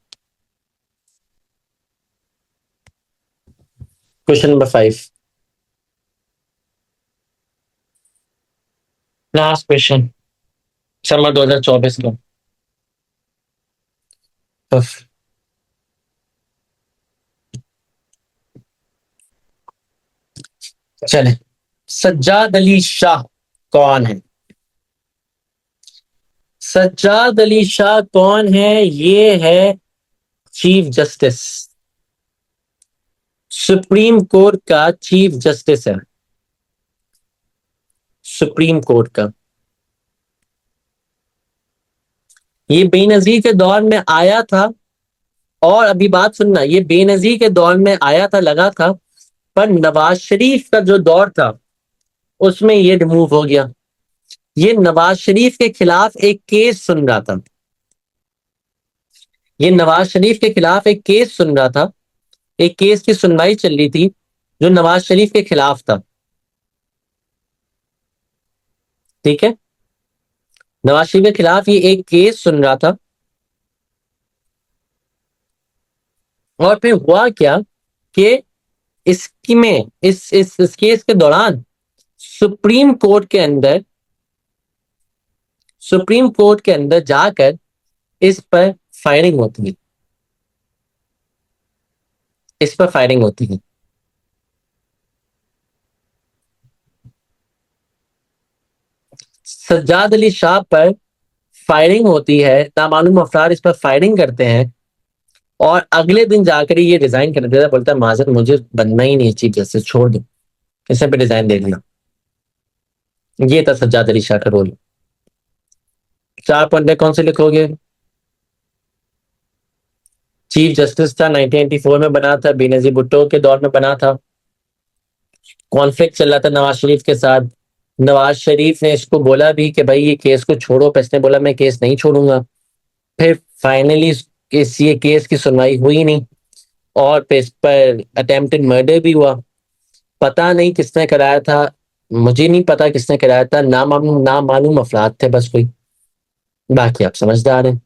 Question number 5, last question, summer 2024 का। उफ, चले, सज्जाद अली शाह कौन है? सज्जाद अली शाह कौन है? ये है चीफ जस्टिस, सुप्रीम कोर्ट का चीफ जस्टिस है, सुप्रीम कोर्ट का। ये बेनजीर के दौर में आया था, और अभी बात सुनना, ये बेनजीर के दौर में आया था, लगा था, पर नवाज शरीफ का जो दौर था उसमें ये रिमूव हो गया। ये नवाज शरीफ के खिलाफ एक केस सुन रहा था, ये नवाज शरीफ के खिलाफ एक केस सुन रहा था, एक केस की सुनवाई चल रही थी जो नवाज शरीफ के खिलाफ था। ठीक है, नवाज शरीफ के खिलाफ ये एक केस सुन रहा था, और फिर हुआ क्या कि इसकी में इस केस के दौरान सुप्रीम कोर्ट के अंदर, सुप्रीम कोर्ट के अंदर जाकर इस पर फायरिंग होती है, इस पर फायरिंग होती है। सज्जाद अली शाह पर फायरिंग होती है, नामालूम अफराद इस पर फायरिंग करते हैं, और अगले दिन जाकर ये रिजाइन कर देता है, बोलता है माजर मुझे बनना ही नहीं है चीफ जस्टिस, छोड़ दो, इसे पे रिजाइन दे देना। ये था सज्जाद अली शाह का रोल। 4 पॉइंट में कौन से लिखोगे? चीफ जस्टिस था, 1994 में बना था, बेनजीर भुट्टो के दौर में बना था, कॉन्फ्लिक्ट चल रहा था नवाज शरीफ के साथ। नवाज शरीफ ने इसको बोला भी कि भाई ये केस को छोड़ो, पर इसने बोला मैं केस नहीं छोड़ूंगा। फिर फाइनली इस ये केस की सुनवाई हुई नहीं, और फिर इस पर अटेम्प्टेड मर्डर भी हुआ। पता नहीं किसने कराया था, मुझे नहीं पता किसने कराया था, नामालूम अफराद थे बस कोई, बाकी आप समझदार हैं।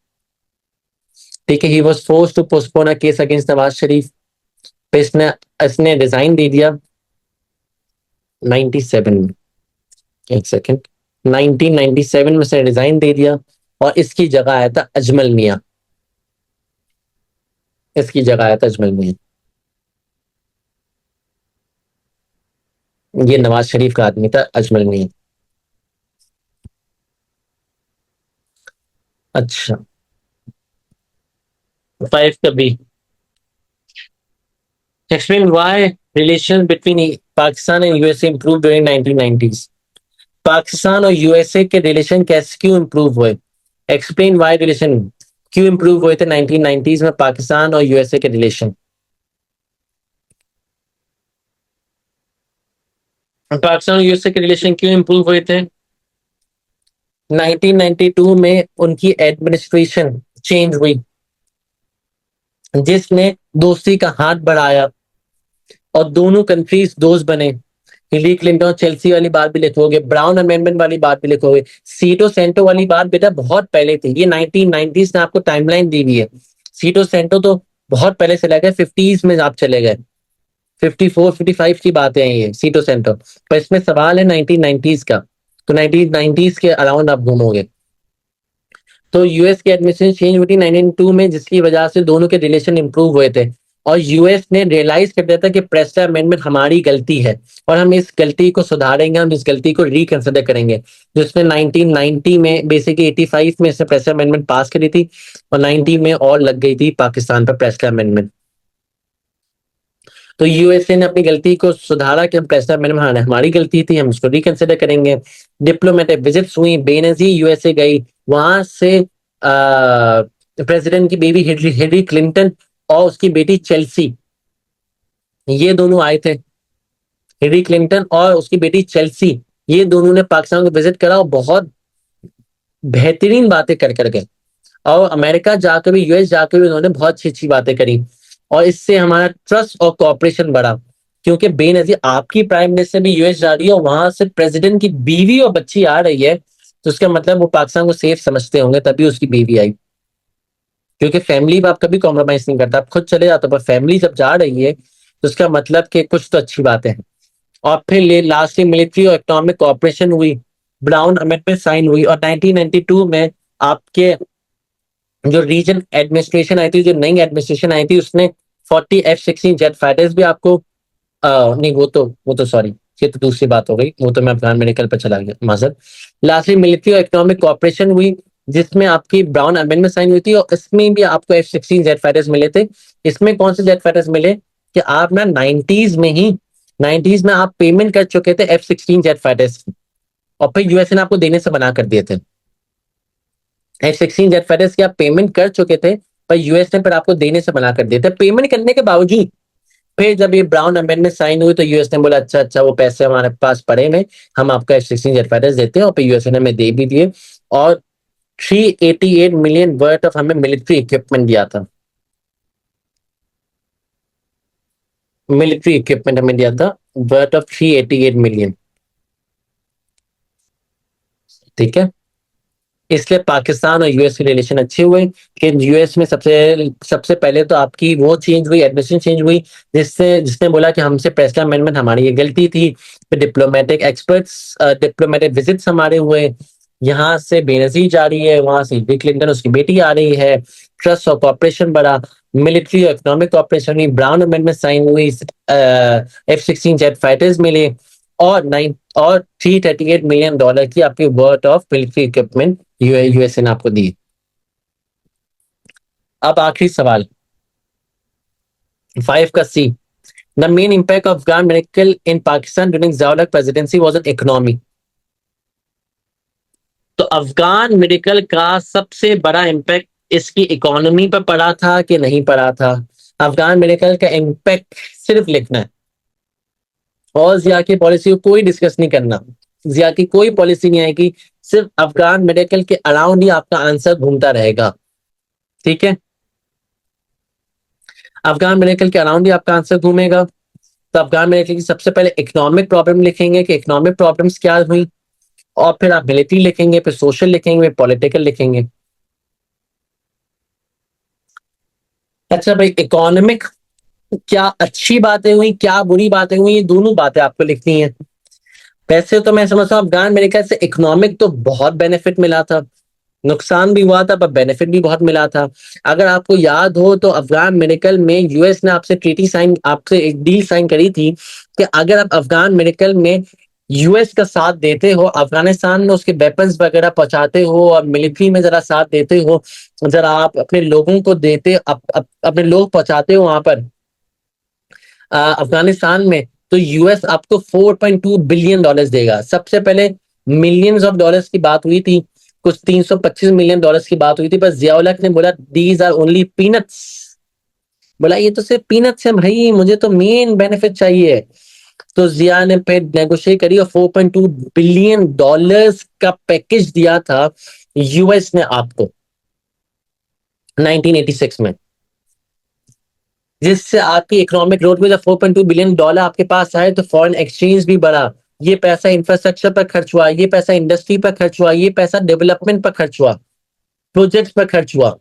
ठीक है, he was force to postpone a case against Nawaz Sharif, फिर इसने इसने रिजाइन दे दिया 97 में, एक सेकेंड, 1997 में से रिजाइन दे दिया, और इसकी जगह आया था अजमल मियां, इसकी जगह आया था अजमल मियां। ये नवाज शरीफ का आदमी था अजमल मियां। अच्छा, 5 का B, explain why relation between Pakistan and USA improve during 1990s। Pakistan और यूएसए के रिलेशन कैसे क्यों इंप्रूव हुए? एक्सप्लेन व्हाई रिलेशन क्यों इंप्रूव हुए थे 1990s में पाकिस्तान और यूएसए के रिलेशन। पाकिस्तान और यूएसए के रिलेशन क्यों इंप्रूव हुए थे? 1992 में उनकी एडमिनिस्ट्रेशन चेंज हुई, जिसने दोस्ती का हाथ बढ़ाया, और दोनों कंट्रीज दोस्त बने। हिलरी क्लिंटन और चेल्सी वाली बात भी लिखोगे, ब्राउन अमेंडमेंट वाली बात भी लिखोगे, सीटो सेंटो वाली बात बेटा बहुत पहले थी, ये 1990s में आपको टाइमलाइन दी हुई है। सीटो सेंटो तो बहुत पहले से लगे, 50s में आप चले गए, 54 55 की बातें हैं ये सीटो सेंटो, पर इसमें सवाल है 1990s का, तो 1990s के अराउंड आप घूमोगे। तो यूएस की एडमिनिस्ट्रेशन चेंज हुई थी 1992 में, जिसकी वजह से दोनों के रिलेशन इंप्रूव हुए थे, और यूएस ने रियलाइज कर दिया था कि प्रेस्टा अमेंडमेंट हमारी गलती है, और हम इस गलती को सुधारेंगे, हम इस गलती को रिकंसिडर करेंगे। जिसमें 1990 में बेसिकली 85 में इसने प्रेस्टा अमेंडमेंट पास करी थी, और 90 में और लग गई थी पाकिस्तान पर प्रेस्टा अमेंडमेंट। तो यूएसए ने अपनी गलती को सुधारा कि हम प्रेस्टा अमेंडमेंट हमारी गलती थी, हम इसको रिकंसिडर करेंगे। डिप्लोमेटिक विजिट्स हुई, बेनजीर यूएसए गई, वहां से प्रेसिडेंट की बेबी हिलरी क्लिंटन और उसकी बेटी चेल्सी, ये दोनों आए थे। हिलरी क्लिंटन और उसकी बेटी चेल्सी, ये दोनों ने पाकिस्तान को विजिट करा, और बहुत बेहतरीन बातें कर गए, और अमेरिका जाकर भी, यूएस जाकर भी उन्होंने बहुत अच्छी अच्छी बातें करी, और इससे हमारा ट्रस्ट और कॉपरेशन बढ़ा। क्योंकि बेनजीर आपकी प्राइम मिनिस्टर भी यूएस जा रही है, और वहां से प्रेसिडेंट की बीवी और बच्ची आ रही है, तो उसका मतलब वो पाकिस्तान को सेफ समझते होंगे, तभी उसकी बीवी आई। क्योंकि फैमिली में आप कभी कॉम्प्रोमाइज नहीं करता, आप खुद चले जाते हो, पर फैमिली जब जा रही है तो इसका मतलब कि कुछ तो अच्छी बातें हैं। और फिर लास्टली मिलिट्री और इकोनॉमिक कोऑपरेशन हुई, ब्राउन अमेंडमेंट साइन हुई, और 1992 में आपके जो रीजन एडमिनिस्ट्रेशन आई थी, जो नई एडमिनिस्ट्रेशन आई थी, उसने 40 F-16 जेट फाइटर्स भी आपको नहीं, वो तो सॉरी, ये तो दूसरी बात हो गई, वो तो मैं अफगान मेडिकल पर चला गया, माजर। लास्टली मिलिट्री और इकोनॉमिक कोऑपरेशन हुई, जिसमें आपकी ब्राउन अमेंडमेंट साइन हुई थी, और इसमें भी आपको F-16 जेट फाइटर्स मिले थे। इसमें कौन से जेट फाइटर्स मिले कि आप ना 90s में आप पेमेंट कर चुके थे F-16 जेट फाइटर्स की, और फिर यूएस ने आपको देने से मना कर दिए थे। F-16 जेट फाइटर्स की आप पेमेंट कर चुके थे, पर यूएस ने फिर आपको देने से मना कर दिए थे। पेमेंट करने के बावजूद फिर जब ये ब्राउन अमेंडमेंट साइन हुई, तो यूएस ने बोला अच्छा अच्छा, वो पैसे हमारे पास पड़े हैं, हम आपको F-16 जेट फाइटर्स देते हैं, और फिर यूएस ने हमें दे भी दिए, और 388 मिलियन वर्थ ऑफ हमें मिलिट्री इक्विपमेंट दिया था। मिलिट्री इक्विपमेंट हमें दिया था वर्थ ऑफ 388 मिलियन। ठीक है। इसलिए पाकिस्तान और यूएस के रिलेशन अच्छे हुए कि यूएस में सबसे सबसे पहले तो आपकी वो चेंज हुई, एडमिनिस्ट्रेशन चेंज हुई, जिससे जिसने बोला कि हमसे प्रेस्टा अमेंडमेंट, हमारी ये गलती थी। फिर डिप्लोमेटिक विजिट्स हमारे हुए, यहाँ से बेनजीर जा रही है, वहां से हिलरी क्लिंटन उसकी बेटी आ रही है, ट्रस्ट और कॉपरेशन बढ़ा, मिलिट्री और इकोनॉमिक कॉपरेशन हुई, ब्राउन अमेंडमेंट साइन हुई, F-16 जेट फाइटर्स मिले, और $338 मिलियन की आपकी worth of military equipment USA ने आपको दी। अब आखिरी सवाल, 5 का C, the main impact of Afghan medical in Pakistan during Zia presidency was an economy. तो अफगान मेडिकल का सबसे बड़ा इम्पैक्ट इसकी इकोनॉमी पर पड़ा था कि नहीं पड़ा था? अफगान मेडिकल का इम्पैक्ट सिर्फ लिखना है, और जिया की पॉलिसी को कोई डिस्कस नहीं करना। जिया की कोई पॉलिसी नहीं आएगी, सिर्फ अफगान मेडिकल के अराउंड ही आपका आंसर घूमता रहेगा। ठीक है, अफगान मेडिकल के अराउंड ही आपका आंसर घूमेगा। तो अफगान मेडिकल की सबसे पहले इकोनॉमिक प्रॉब्लम लिखेंगे कि इकोनॉमिक प्रॉब्लम्स क्या हुई, और फिर आप मिलिट्री लिखेंगे, फिर सोशल लिखेंगे, फिर पॉलिटिकल लिखेंगे। अच्छा भाई, इकोनॉमिक क्या अच्छी बातें हुई, क्या बुरी बातें हुई, ये दोनों बातें आपको लिखनी है। वैसे तो मैं समझता हूँ अफगान मेडिकल से इकोनॉमिक तो बहुत बेनिफिट मिला था, नुकसान भी हुआ था पर बेनिफिट भी बहुत मिला था। अगर आपको याद हो तो अफगान मेडिकल में यूएस ने आपसे एक डील साइन करी थी कि अगर आप अफगान मेडिकल में यूएस का साथ देते हो, अफगानिस्तान में उसके वेपन्स वगैरह पहुंचाते हो, और मिलिट्री में जरा साथ देते हो, जरा आप अपने लोगों को अपने लोग पहुंचाते हो वहां पर अफगानिस्तान में, तो यूएस आपको $4.2 बिलियन देगा। सबसे पहले मिलियंस ऑफ डॉलर्स की बात हुई थी, कुछ $325 मिलियन की बात हुई थी, पर जियाउल हक ने बोला दीज आर ओनली पीनट्स। बोला ये तो सिर्फ पीनट्स है भाई, मुझे तो मेन बेनिफिट चाहिए। तो जिया ने फिर नेगोशिएट करी और $4.2 बिलियन का पैकेज दिया था यूएस ने आपको 1986 में, जिससे आपकी इकोनॉमिक ग्रोथ में जब $4.2 बिलियन आपके पास आए तो फॉरेन एक्सचेंज भी बढ़ा। ये पैसा इंफ्रास्ट्रक्चर पर खर्च हुआ, ये पैसा इंडस्ट्री पर खर्च हुआ, ये पैसा डेवलपमेंट पर खर्च हुआ, प्रोजेक्ट्स पर खर्च हुआ।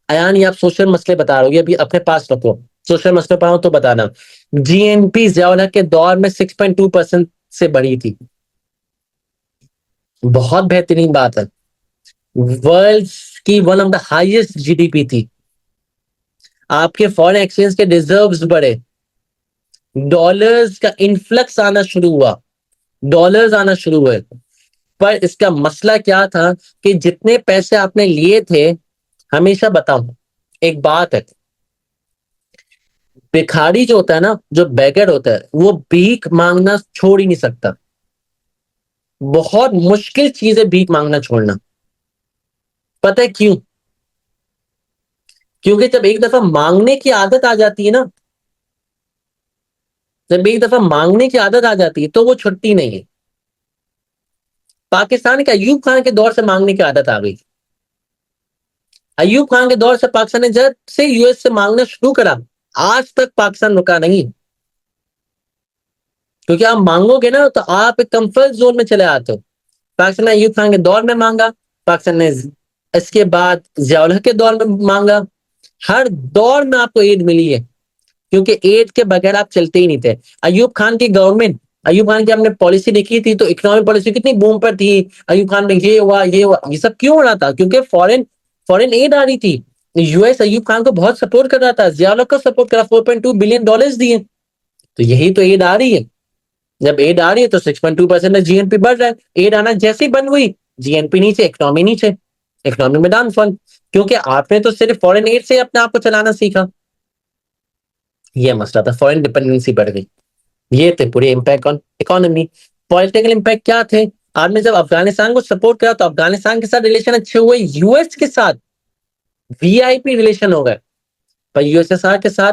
अयान, ये आप सोशल मसले बता रहे हो, ये अभी अपने पास रखो, सोशल मसले पर तो बताना। जीएनपी जियाउल हक के दौर में 6.2% से बढ़ी थी, बहुत बेहतरीन बात है। वर्ल्ड की one of the highest GDP थी। आपके फॉरेन एक्सचेंज के रिजर्व्स बढ़े, डॉलर्स का इन्फ्लक्स आना शुरू हुआ, डॉलर्स आना शुरू हुए। पर इसका मसला क्या था कि जितने पैसे आपने लिए थे, हमेशा बताऊं एक बात है, भिखारी जो होता है ना, जो बेगर होता है, वो भीख मांगना छोड़ ही नहीं सकता। बहुत मुश्किल चीज है भीख मांगना छोड़ना। पता है क्यों? क्योंकि जब एक दफा मांगने की आदत आ जाती है ना, जब एक दफा मांगने की आदत आ जाती है तो वो छुट्टी नहीं है। पाकिस्तान के अयूब खान के दौर से मांगने की आदत आ गई। अयूब खान के दौर से पाकिस्तान ने जब से यूएस से मांगना शुरू करा, आज तक पाकिस्तान रुका नहीं। क्योंकि आप मांगोगे ना तो आप एक कंफर्ट जोन में चले आते हो। पाकिस्तान ने अयूब खान के दौर में मांगा, पाकिस्तान ने इसके बाद जियाउल हक के दौर में मांगा, हर दौर में आपको एड मिली है। क्योंकि एड के बगैर आप चलते ही नहीं थे। अयूब खान की गवर्नमेंट, अयूब खान की हमने पॉलिसी देखी थी, तो इकोनॉमिक पॉलिसी कितनी बूम पर थी। अयूब खान में ये हुआ, ये सब क्यों हो रहा था? क्योंकि फॉरेन फॉरेन एड आ रही थी। यूएस अयूब खान को बहुत सपोर्ट कर रहा था, जिया को सपोर्ट करा, $4.2 बिलियन दिए। तो यही तो एड आ रही है। जब एड आ रही है तो 6.2% जीएनपी बढ़ रहा है। एड आना जैसे ही बंद हुई, जीएनपी नीचे, इकोनॉमी नीचे, इकोनॉमी में डाउनफॉल। क्योंकि आपने तो सिर्फ फॉरेन एड से अपने आप को चलाना सीखा। ये मसला था, फॉरेन डिपेंडेंसी बढ़ गई। ये थे पूरे impact on economy. Political impact क्या थे? आपने जब अफगानिस्तान को सपोर्ट करा तो अफगानिस्तान के साथ रिलेशन अच्छे हुए, यूएस के साथ वीआईपी रिलेशन हो गए, पर यूएसएसआर के साथ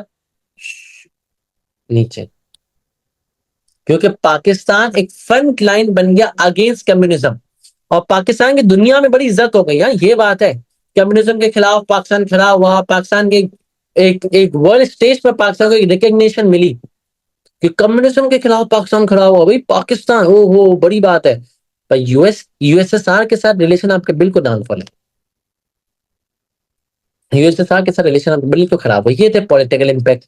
नीचे। क्योंकि पाकिस्तान एक फ्रंट लाइन बन गया अगेंस्ट कम्युनिज्म, और पाकिस्तान की दुनिया में बड़ी इज्जत हो गई। ये बात है, कम्युनिज्म के खिलाफ पाकिस्तान खड़ा हुआ, पाकिस्तान के एक एक वर्ल्ड स्टेज पर पाकिस्तान को रिकग्निशन मिली कि कम्युनिज्म के खिलाफ पाकिस्तान खड़ा हुआ। भाई पाकिस्तान, ओ हो, बड़ी बात है। पर यूएसएसआर के साथ रिलेशन आपके बिल्कुल डाउनफॉल है, यूएसएसआर के साथ रिलेशन आपके बिल्कुल खराब हो। ये थे पॉलिटिकल इम्पैक्ट।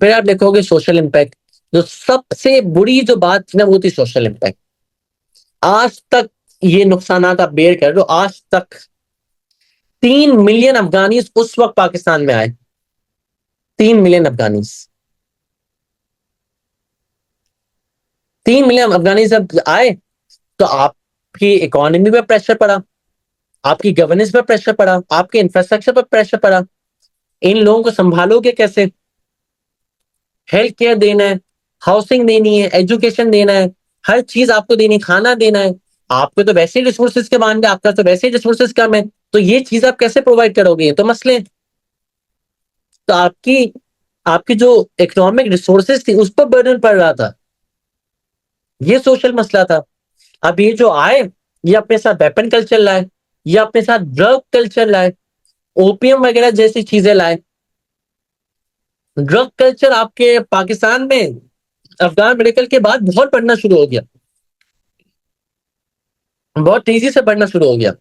फिर आप देखोगे सोशल इम्पैक्ट। जो सबसे बुरी जो बात थी ना, वो थी सोशल इम्पैक्ट। आज तक ये नुकसान आप बेयर कर रहे हो। आज तक 3 मिलियन अफगानीज उस वक्त पाकिस्तान में आए, 3 मिलियन अफगानीज, 3 मिलियन अफगानीज जब आए, तो आपकी इकोनॉमी पर प्रेशर पड़ा, आपकी गवर्नेंस पर प्रेशर पड़ा, आपके इंफ्रास्ट्रक्चर पर प्रेशर पड़ा। इन लोगों को संभालोगे कैसे? हेल्थ केयर देना है, हाउसिंग देनी है, एजुकेशन देना है, हर चीज आपको देनी, खाना देना है। आपको तो वैसे ही रिसोर्सेज के मामले, आपका तो वैसे ही रिसोर्सेज कम है, तो ये चीज आप कैसे प्रोवाइड करोगे? ये तो मसले हैं। तो आपकी आपकी जो इकोनॉमिक रिसोर्सेज थी उस पर बर्डन पड़ रहा था। ये सोशल मसला था। अब ये जो आए, ये अपने साथ वेपन कल्चर लाए, ये अपने साथ ड्रग कल्चर लाए, ओपियम वगैरह जैसी चीजें लाए। ड्रग कल्चर आपके पाकिस्तान में अफगान मेडिकल के बाद बहुत बढ़ना शुरू हो गया, बहुत तेजी से बढ़ना शुरू हो गया।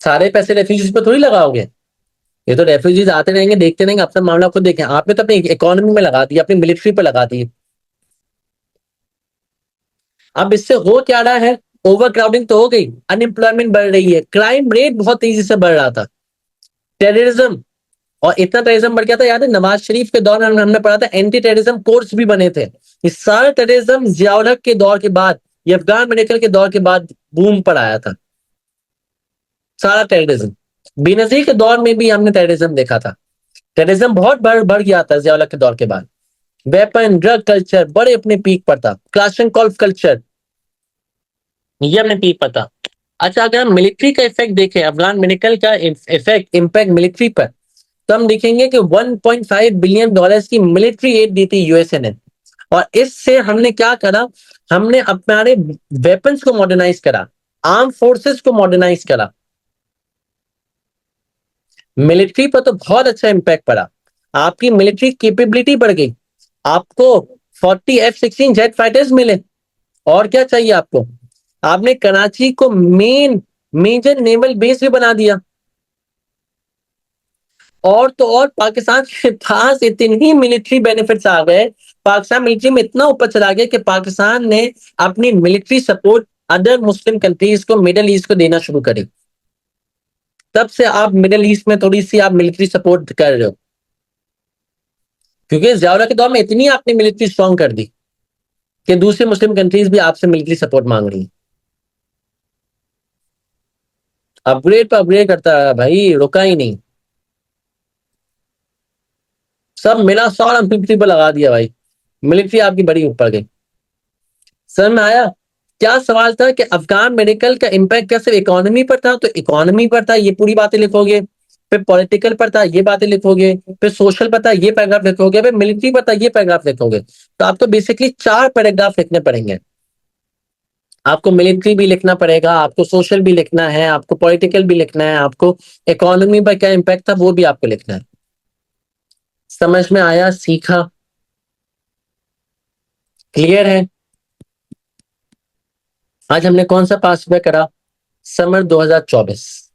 सारे पैसे रेफ्यूजीज पे थोड़ी लगाओगे। ये तो रेफ्यूजीज आते रहेंगे, देखते रहेंगे, अपना मामला खुद देखें। आपने तो अपनी इकोनॉमी में लगा दी, अपनी मिलिट्री पे लगा दी। अब इससे हो क्या रहा है? ओवर क्राउडिंग तो हो गई, अनएम्प्लॉयमेंट बढ़ रही है, क्राइम रेट बहुत तेजी से बढ़ रहा था, टेररिज्म, और इतना टेररिज्म बढ़ गया था। याद है नवाज शरीफ के दौर में हमने पढ़ा था, एंटी टेररिज्म कोर्स भी बने थे। इस सारे टेररिज्म जियाउल हक के दौर के बाद, ये अफगान मेडिकल के दौर के बाद बूम पर आया था सारा टेररिज्म। बेनजीर के दौर में भी हमने टेररिज्म देखा था। टेररिज्म बहुत बढ़ गया था जियाउल हक के दौर के बाद। वेपन ड्रग कल्चर बड़े अपने पीक पर था, क्लाशन कॉल्फ कल्चर, ये अपने पीक पर था। अच्छा, अगर हम मिलिट्री का इफेक्ट देखें, अफगान मेडिकल का इफेक्ट इम्पैक्ट मिलिट्री पर, तो हम देखेंगे कि $1.5 बिलियन की मिलिट्री एड दी थी यूएसए ने। और इससे हमने क्या करा? हमने अपने वेपन्स को मॉडर्नाइज करा, आर्म फोर्सेस को मॉडर्नाइज करा। मिलिट्री पर तो बहुत अच्छा इम्पैक्ट पड़ा। आपकी मिलिट्री कैपेबिलिटी बढ़ गई, आपको 40 F-16 जेट फाइटर्स मिले। और क्या चाहिए आपको? आपने कराची को मेजर नेवल बेस भी बना दिया। और तो और पाकिस्तान के पास इतनी मिलिट्री बेनिफिट्स आ गए, पाकिस्तान मिलिट्री में इतना ऊपर चला गया कि पाकिस्तान ने अपनी military support other Muslim countries को, मिडल ईस्ट को देना शुरू करी। तब से आप मिडल ईस्ट में थोड़ी सी आप मिलिट्री सपोर्ट कर रहे हो, क्योंकि जियाउल के दौर में इतनी आपने मिलिट्री स्ट्रांग कर दी कि दूसरे मुस्लिम कंट्रीज भी आपसे मिलिट्री सपोर्ट मांग रही है। अपग्रेड पर अपग्रेड करता है भाई, रुका ही नहीं। सब मिला सारा मिलिट्री पर लगा दिया भाई, मिलिट्री आपकी बड़ी ऊपर गई। समझ में आया? क्या सवाल था कि अफगान मेडिकल का इम्पैक्ट क्या सिर्फ इकोनॉमी पर था? तो इकोनॉमी पर था, ये पूरी बातें लिखोगे। फिर पॉलिटिकल पर था, ये बातें लिखोगे। फिर सोशल पर था, ये पैराग्राफ लिखोगे। फिर मिलिट्री पर था, ये पैराग्राफ लिखोगे। तो आपको बेसिकली 4 पैराग्राफ लिखने पड़ेंगे। आपको मिलिट्री भी लिखना पड़ेगा, आपको सोशल भी लिखना है, आपको पॉलिटिकल भी लिखना है, आपको इकोनॉमी पर क्या इम्पैक्ट था वो भी आपको लिखना है। समझ में आया? सीखा? क्लियर है? आज हमने कौन सा पास करा? समर 2024।